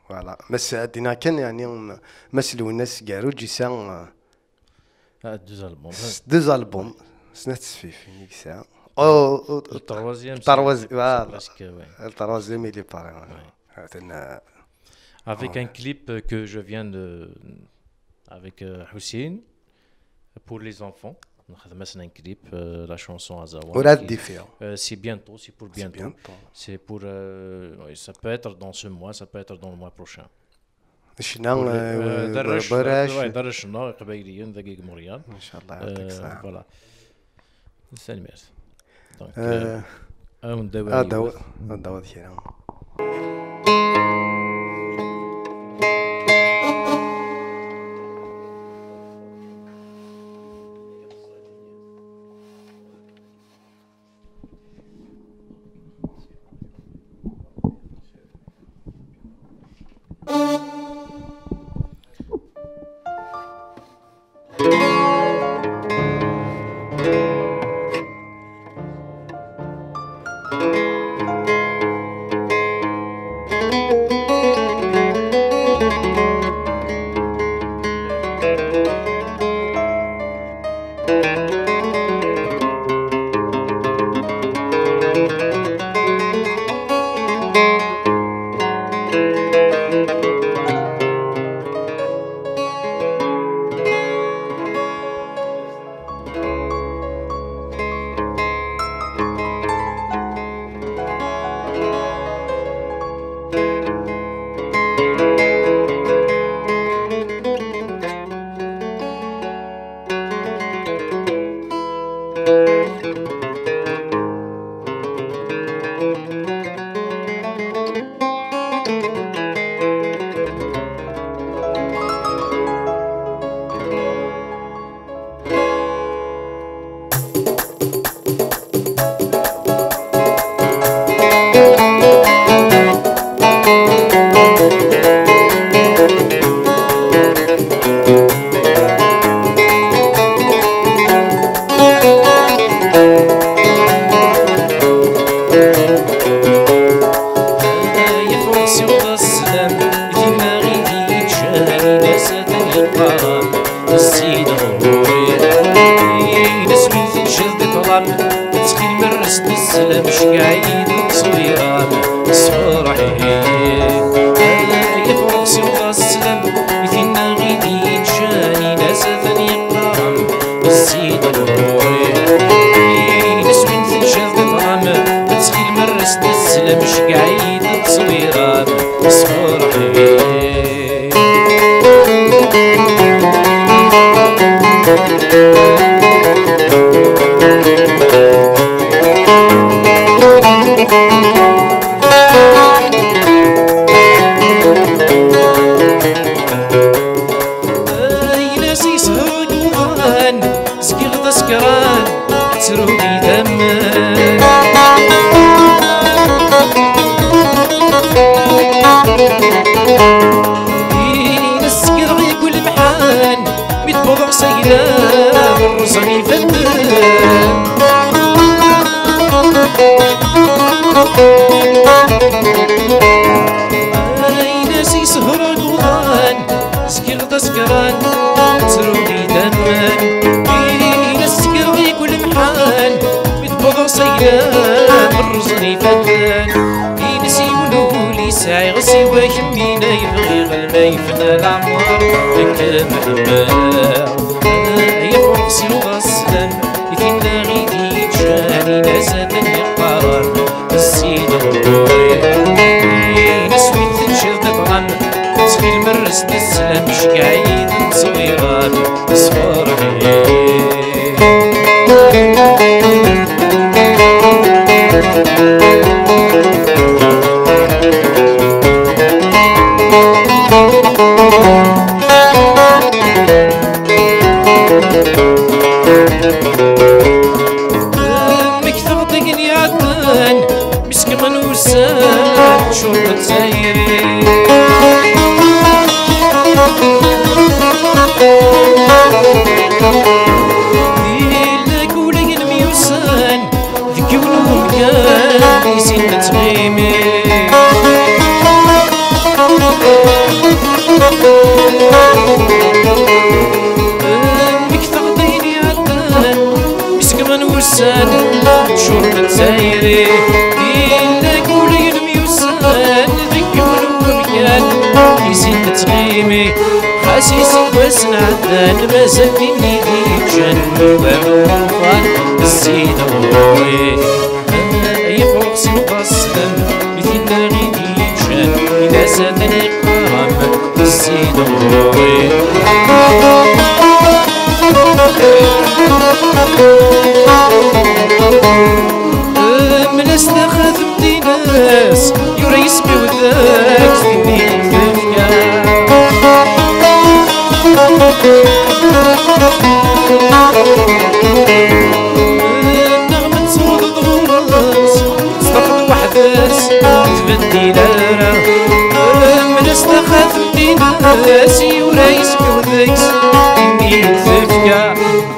voilà بس الدنيا كان يعني مثلوا الناس قالوا جيسان deux albums سنة تسفيف ديك الساعة التروازيام اللي باري avec un clip que je viens de avec Hussein pour les enfants. Un clip, la chanson Azawan. C'est bientôt, c'est pour bientôt. C'est pour, ça peut être dans ce mois, ça peut être dans le mois prochain. درشنا قبايليين دقيق موريال ان شاء الله يعطيك الصحة. فوالا سلمير دونك نداو كيرا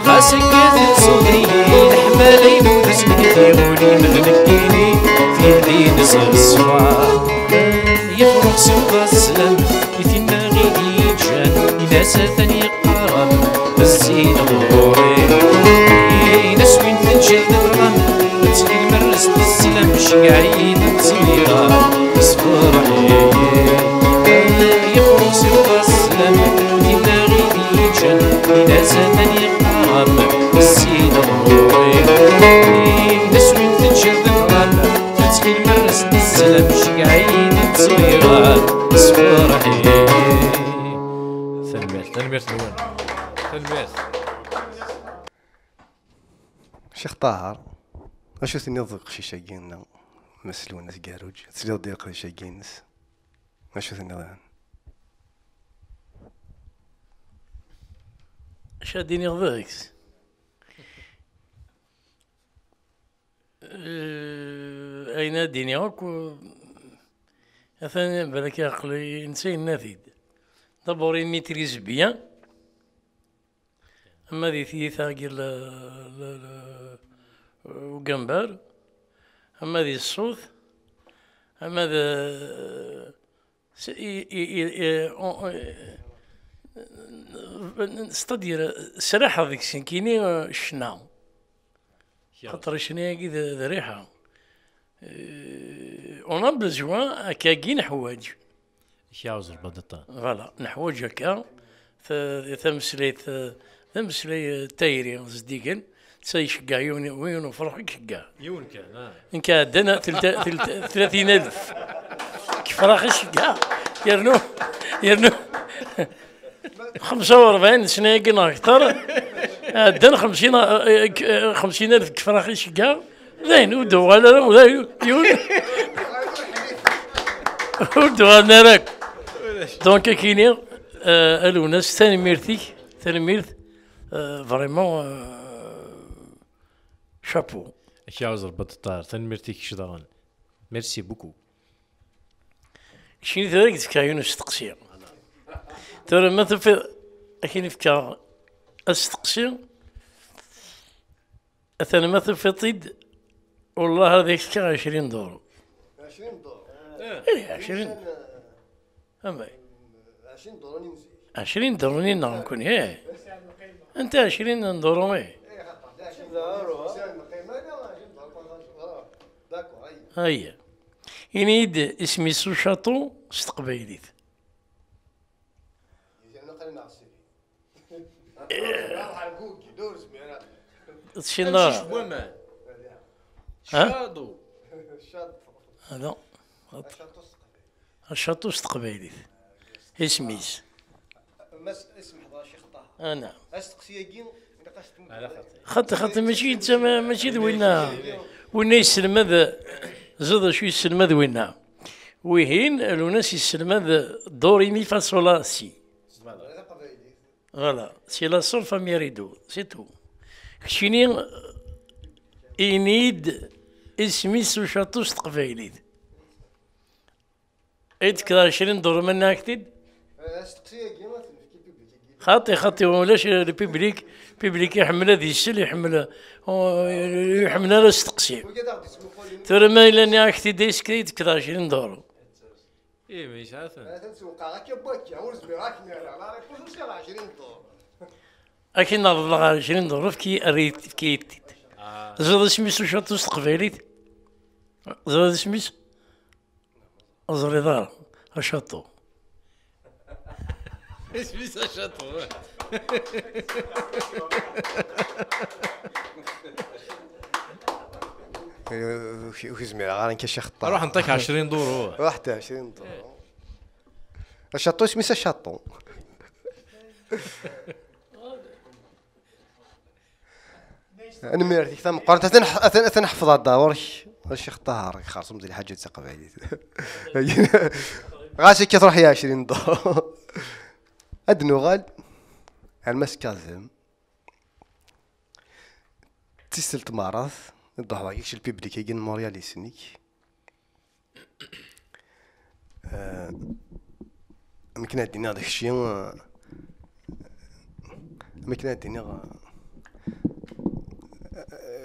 خاسك تنصدي الحمالين ودسمتي غولي مغنكيني تيدين الصفار يفرق سوق السلام يتنا غيدي جان إذا ثاني قرام الزين الغوري ناس وين تنشد الرام تسكي مرس السلام شقعين تصويرا يصفر يفرق سوق السلام يتنا غيدي جان إذا ثاني قرام الزين الغوري ناس وين تنشد الرام تسكي مرس السلام شقعين تصويرا يصفر تنميرت نوان تنميرت شيخ طاهر اشو ثني ضيق شي شاقينا مسلونا تقاروج تسلي ضيق شي شاقينس اشو ثني ضيق شاديني ضيق اين ديني هاك مثلا بالك عقلي نسي نافيد دابور ميتريز بيان اما دي ثيثا قال وقنبار اما دي الصوت اما ذا استدير سراحة ذيك سنكيني شنا خاطر شنايا كي ريحة اون ا بزوان كاكين حوايج ياوز البدطة فوالا نحوج هكا ثمسلي تايري زديقن تسيشقع وين فرح يشقع يون كان إن كان دنا 30,000 كيف راح يشقع يرنو 45 سنة يقنا أكثر دنا 50,000 كيف راح يشقع زين ودو على وذا يون ودو على راك دونك كاينين الوناس تنميرت فريمون شابو ياوز البدطة تنميرتك شدغان ميرسي بوكو شنو ذاك تكاين استقصير ترى مثلا في كاين فكا استقصير اثنا مثلا في طيد والله هذيك كا 20 دور 20 دور ايه 20 اما 20 دور نمزي 20 دور نكون ايه انت 20 دور ايه هيا ينيد اسمي سو شاطو استقبايليت شنو شادو هذا الشاطو استقبايليت اسميس اسم حضر شيخ طه انا استقسياكين خاطر ماشي وين يسلم هذا زاد شو يسلم هذا وين وهين الناس يسلم هذا دوري مي فا صولا سي فوالا سي لا سول فا مي ريدو سي تو شيني إنيد اسمي سو شاطو استقبايليت ايت كذا 20 دور منها كتيد خاطي ولاش البيبليك يحمل هذه السل يحمل هذا استقسيم ترى ما إلا أني أكتي ديس كريت كذا 20 دور إيه مش عارفة أكيد نضل 20 دور في أريد في كيت زاد سميس وشاطو استقباليت زاد سميس أزري دار أشاطو سميس أشاطو وش زميل غير كشيخ طه روح نعطيك 20 دور هو واحد 20 دور الشاطو سميس الشاطو انا ميرتي ثم قرنت نحفظ الدور الشيخ طاهر خلاص مزي الحاجه تسقف عليه غاسي كي تروح يا 20 دور ادنو غال المسكازم تسلت ماراث الضحوة يكش البيبليك يجين موريال يسنيك ممكن الدنيا هذاك الشيء ممكن الدنيا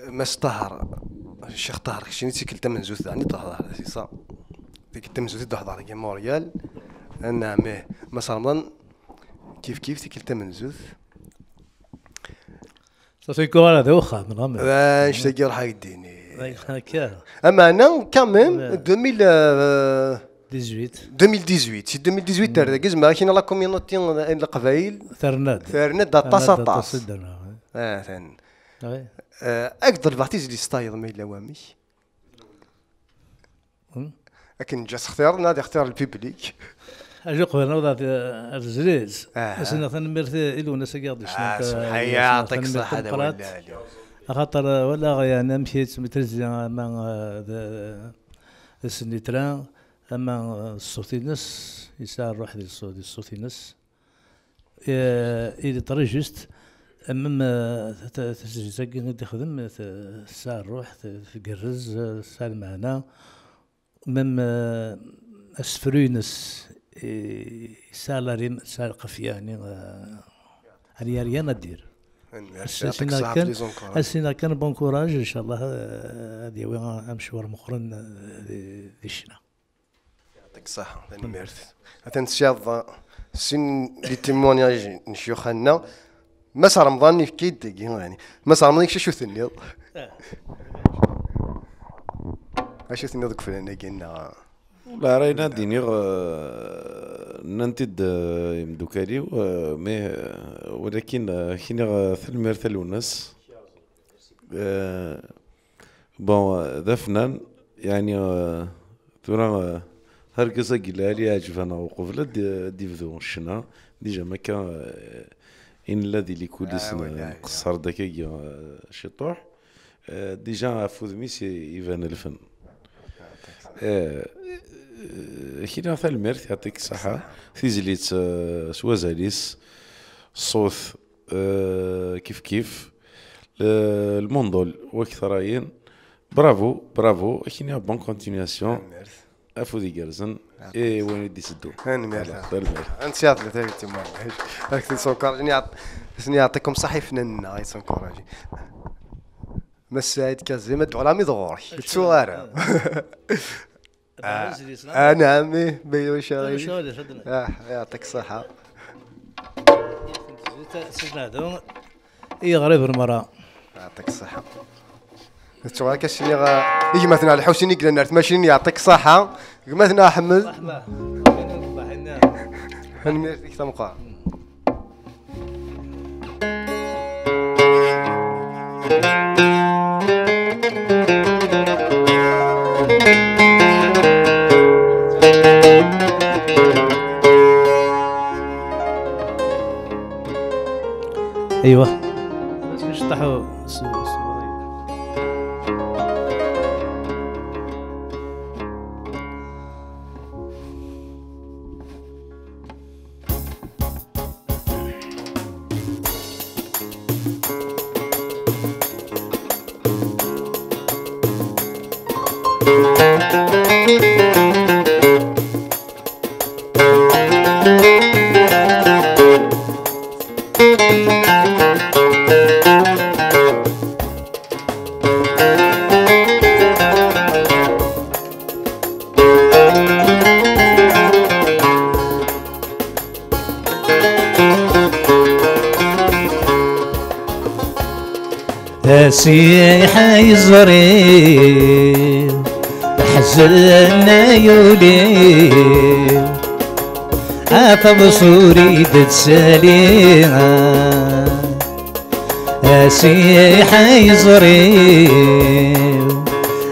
ما استهر الشيخ طاهر كشيني تيكلتا من زوج ثاني تهضر سي صا تيكلتا من زوج تهضر كي موريال نعم مسا رمضان كيف تيكلتا من زوج صافي كورا هذا واخا من غمر واش تاكي راح يديني هكا اما انا كاميم 2018 سي 2018 تاع كزما كاين لا كوميونيتي القبايل ثرناد داتا ساطاس ثاني اقدر بعتيز لي ستايل ما الا وامش لكن جا اختيار نادي اختيار البيبليك اجي قبل نوضع الزريز اسنا ثنمرت الو ناس قاعد يعطيك الصحه هذا ولا خاطر ولا يعني مشيت مترجع مع السنيتران اما الصوتينس يسار روح ديال الصوتينس إذا طري جست أمام تسجيل تخدم الساعة روح تقرز سال معنا أمام أسفرينس سالاريم سال قفية يعني ريانا دير السنة كان بون كوراج إن شاء الله هذه وين مشوار مقرن ذي الشنا يعطيك الصحة ثاني ميرث أتنسياض سن لي تيمونياج نشيوخنا مسا رمضان في كيد يعني مسا رمضان شو ثنيض اش ثنيض كفلنا قلنا لا راينا ديني ننتد يمدوكالي مي ولكن كاين ثلمير ثلونس بون ذا فنان يعني ترى هرقصة قلالي عجبنا وقفلة ديفذو الشنا ديجا ما كان إن الذي لكوليسنا قصر دكاكيا شطوح ديجا فوذميس يفان الفن كاين ثال الميرث يعطيك الصحة تيزليت سوازاليس الصوت كيف الموندول وكثراين برافو كاين بون كونتينياسيون افودي جارزن اي وين يدي سدو هاني ميرث انت سياط لي ثالث تما هاك تنسونكوراجي يعطيكم صحي فنان هاي تنسونكوراجي مساعد كازي ما تدعو لامي ضغوري تسوار انا عمي بيو شغالي يعطيك الصحة سجنادو اي غريب المرأة يعطيك الصحة تشوف كاشني يجي مثلا الحوسيني قلنا نرت ماشي يعطيك الصحة مثلا احمد انا ميرث تمقع ايوه بس نشطحوا سيحة يزري حزنا يولي عطب صوري تساليها سيحة يزري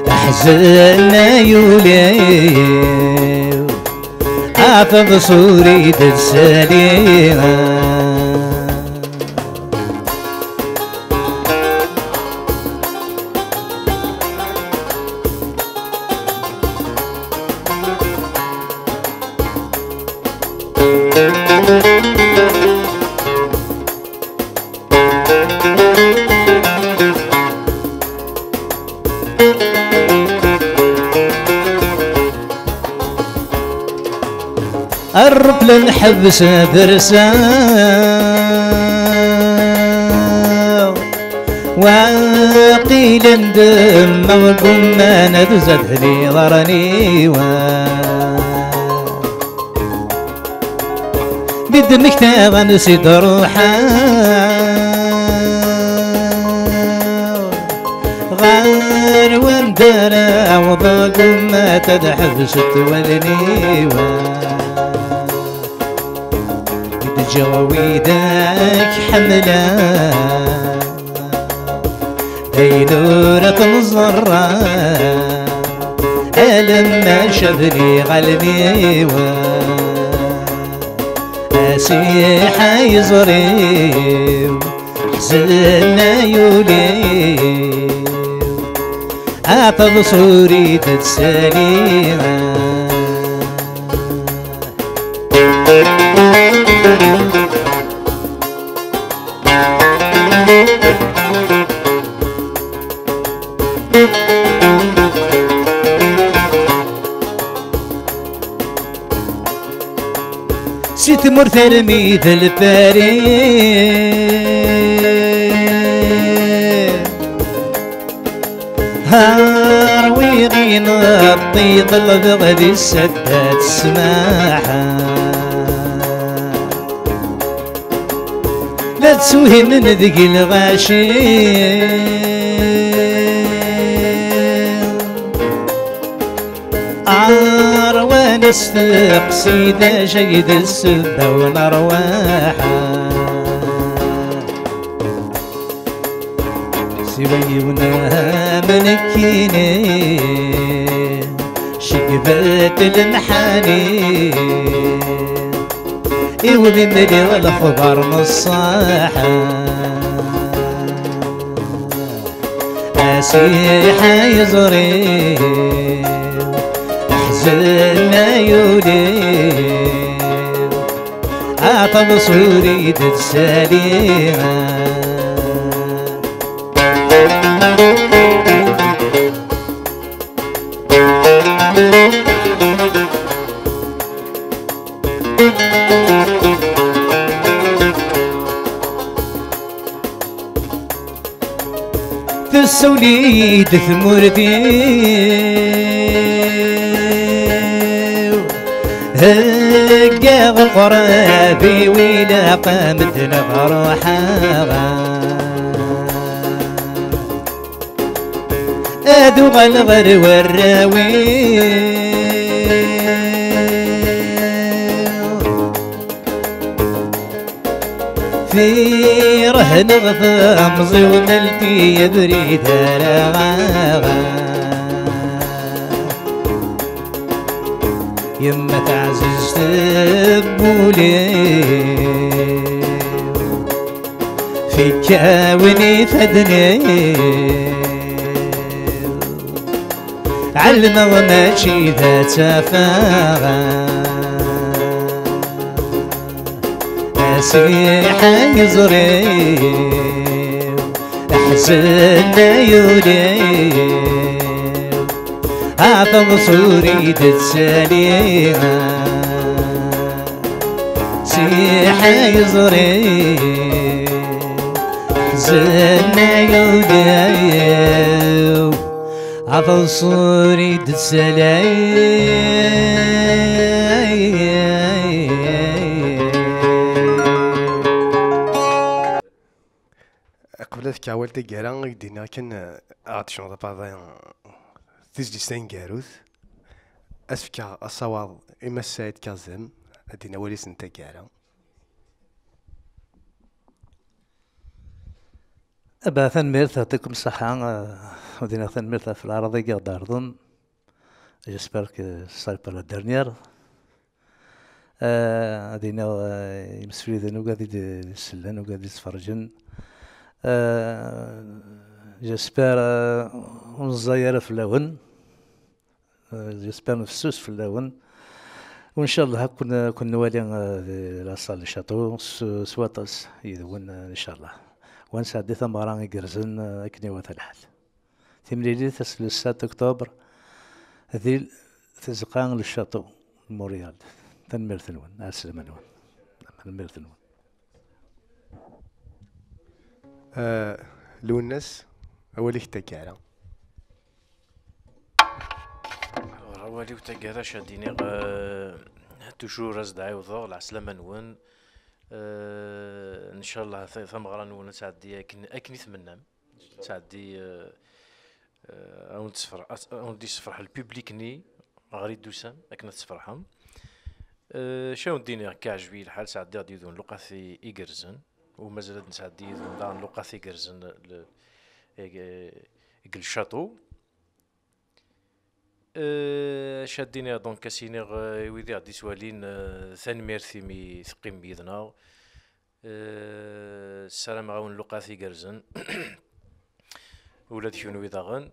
حزنا يولي عطب صوري تساليها قرب لنحبس درسا وقف قيل ندم وقم انا ذزت لي ضرني بدمك تغنسي روحا غير وندرا وضاق ما تدحف ستولني جواويدك حملا دينورة مزرة لما شافني غلبي أسيح يزري حزنا يولي أعطى صوري تتسالي سيت مرثل مثل باري هاروي غين الطيب البغدي السدات السماحة لا تسوي من ذيك الغاشي عروان استقصي ذا جيد السبة والأرواحة سوي ونها منكيني شقبت المحاني يولي ملي والخبر نصاحة أسيحة يزري حزنا يولي عطب صوري تتساليها تسولي تثمرتي هكا غرابي ويلا قامت نغروحا ادو غالغر وراوي في رهن غضامزي ونلتي يبريد راغا يما تعزز تبولي في كاوني فدني علم وماشي ذات فاغا أسيحة يزري أحزن يولي عطب صوري تتساليها سيحة يزري حزن يولي عطب صوري تتساليها قبل كاولت كارا دينا كان عطشون بعض تيجي سين كاروث اسفكا الصواب اما السيد كازم دينا ولي سنتا كارا أبا ثنميرث يعطيكم الصحة ودينا ثنميرث في الأراضي كاع داردون جيسبر كو ساي با لا ديرنيير دينا يمسفليدن وقاعد يسلن وقاعد يتفرجن جيسبر ونزاير في اللون جيسبر نفسوس في اللون وان شاء الله كون نوالي لاصال شاطو سواطس يدون ان شاء الله ونسعدي ثمران يقرزن اكني وثا الحال تمليلي تسل 6 اكتوبر هذه تزقان للشاطو موريال تنمير ثنون السلام عليكم تنمير ثنون لونس أولي تاكارا روالي وتاكارا شاديني توجور راس دعاوضة العسلامة نون ان شاء الله ثمغرا نون تعدي اكن يتمنى تعدي اون تسفرح البوبليك ني غريد دوسام اكن تسفرحهم شاو ديني كعجبي الحال تعدي غادي يذون لقاثي إيجرزن ومازال نسعدي يذون دان لقاثي إيجرزن يقل شاطو شاديني دونك كاسيني ويدي غادي سوالين ثاني ميرثي مي ثقيم بيدنا السلام غاون لقاثي إيجرزن ولاد كيونو يداغن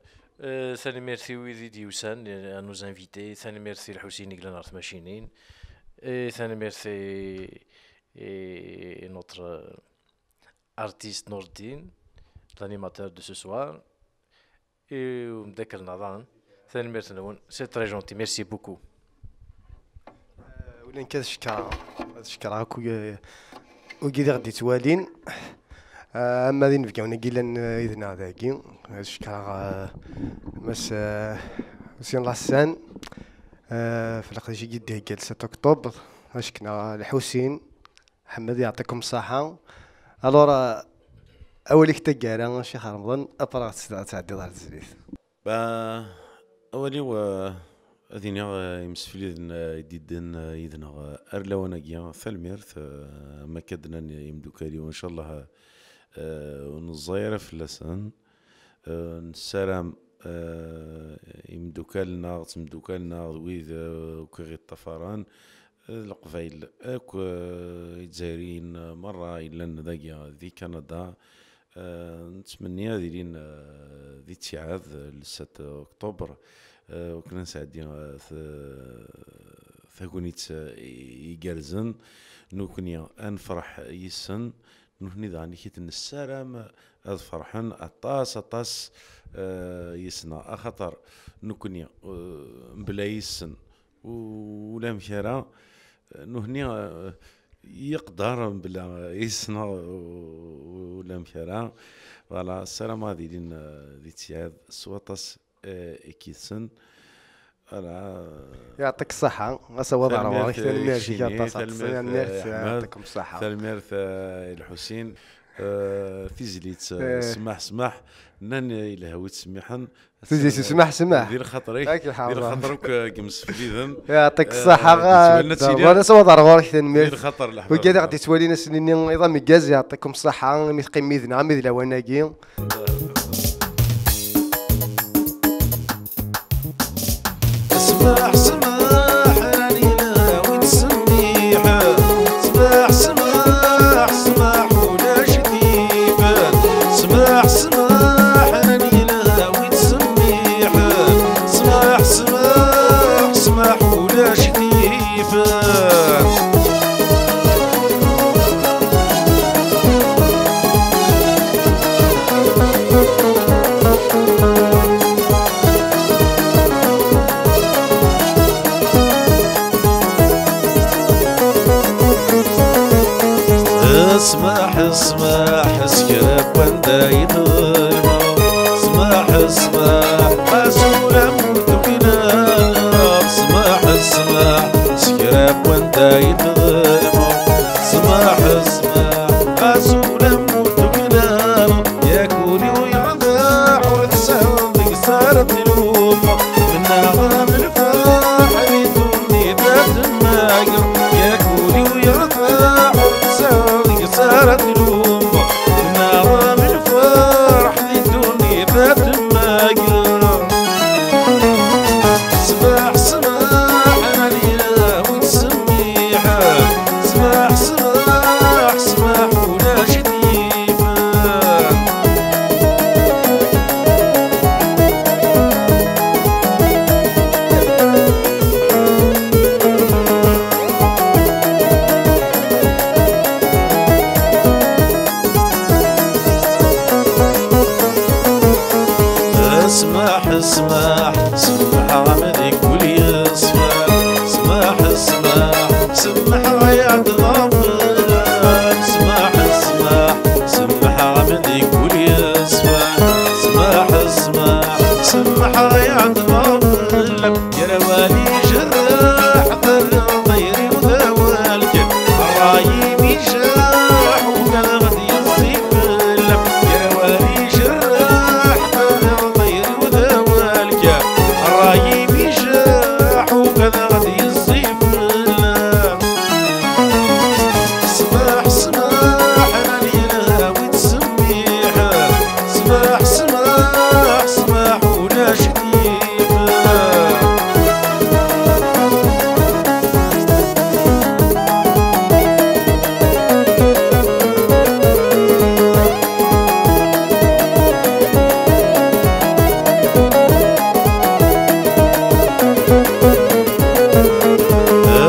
ثاني ميرثي ويدي ديوسان نوز انفيتي ثاني ميرثي الحسين يقلن عرف ماشينين ثاني ميرثي notre artiste Nordine, l'animateur de ce soir. Et مذكر نظام ثاني ميرثي نون سي تري جونتي ميرسي بوكو. ولين كنشكر هاكو وكي غادي توالين اما دين فكاونا كيلان اذنا ذاكي شكرا مس سين لاسان في القضيه جديه جلسه اكتوبر شكنا الحسين محمد يعطيكم الصحه. الورا اوليك تاكارا شيخ رمضان ابرا تعدي دار الزريف اولي و اذين يمسفلي يديدن يدنا ارلوانا كيا ثالميرث ما كدنا يمدوكالي وان شاء الله ونصير في اللسان نسلام يمدوكالنا تمدوكالنا ويذ وكغي الطفران القبايل اك يتزايرين مرة إلا ذاكيا ذي كندا نتمنى هذه ذي تيعاد لستة أكتوبر وكنا نسعدين ثاكونيت يقرزن نوكنيا انفرح يسن نوحني ذاني كيت السلام هذا فرحان أطاس يسنا أخطر نوكنيا بلا يسن ولا مشارع نهني يقدر بلا يسنا ولا مشارع فوالا السلام هذه لين ذي تيعاد سواطاس كيسن يعطيك الصحة أسوى ضروري ثاني ميرثي يعطيكم الصحة ثاني ميرث الحسين تيزليت سماح ناني إلى هويت سميحا تيزليت سماح دير خاطرك دير خاطرك كمس فليذن يعطيك الصحة وانا سوى ضروري ثاني ميرث وكذا غادي توالينا سنين أيضا ميكاز يعطيكم الصحة مثقي ميذنا ميذ لواناكي سماح راني ناوي نسميح سماح ولا شديد سماح راني ناوي نسميح سماح ولا شديد اسمح سكراب واندا يظلمو اسمح اسولا موتوكنا اسمح سكراب واندا يظلمو اسمح اسولا موتوكنا ياكوني ويعذاح وتسهل صارت اليوم منا غرام الفاح يدوني ذات الماقر ياكوني ويعذاح وتسهل صارت اليوم نار من الفرح لدوني ذات الماقر سماح راني ناوي نسميحه سماح ولا شديفه سماح عملك ولي يصفى سماح غياد ضامن سماح عملك ولي يصفى يجاح وكذا غادي يصيب الله. سماح سماح راني نهاوي تسميح، سماح سماح سماح ولا شديد.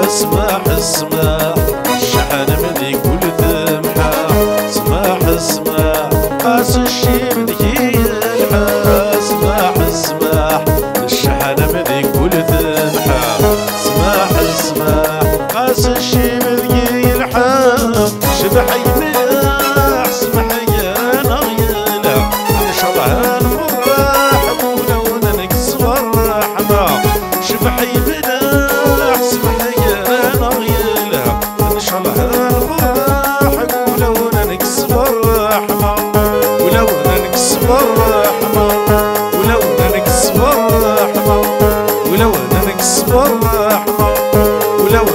اسمح اسمح الشحن مدي كل ذمحة، اسمح اسمح قاس الشي بدي يلحى، اسمح اسمح الشحن مدي كل ذمحة، اسمح اسمح قاس الشي بدي يلحى. شبح يملاح سمح يا نغيلة ان شاء الله نفرح ولو ننقص الرحمة. شبح يملاح سمح ان شاء الله نفرح ولو ننقص بالرحمة، ولو ننقص بالرحمة، ولو ننقص بالرحمة، ولو ننقص بالرحمة، ولو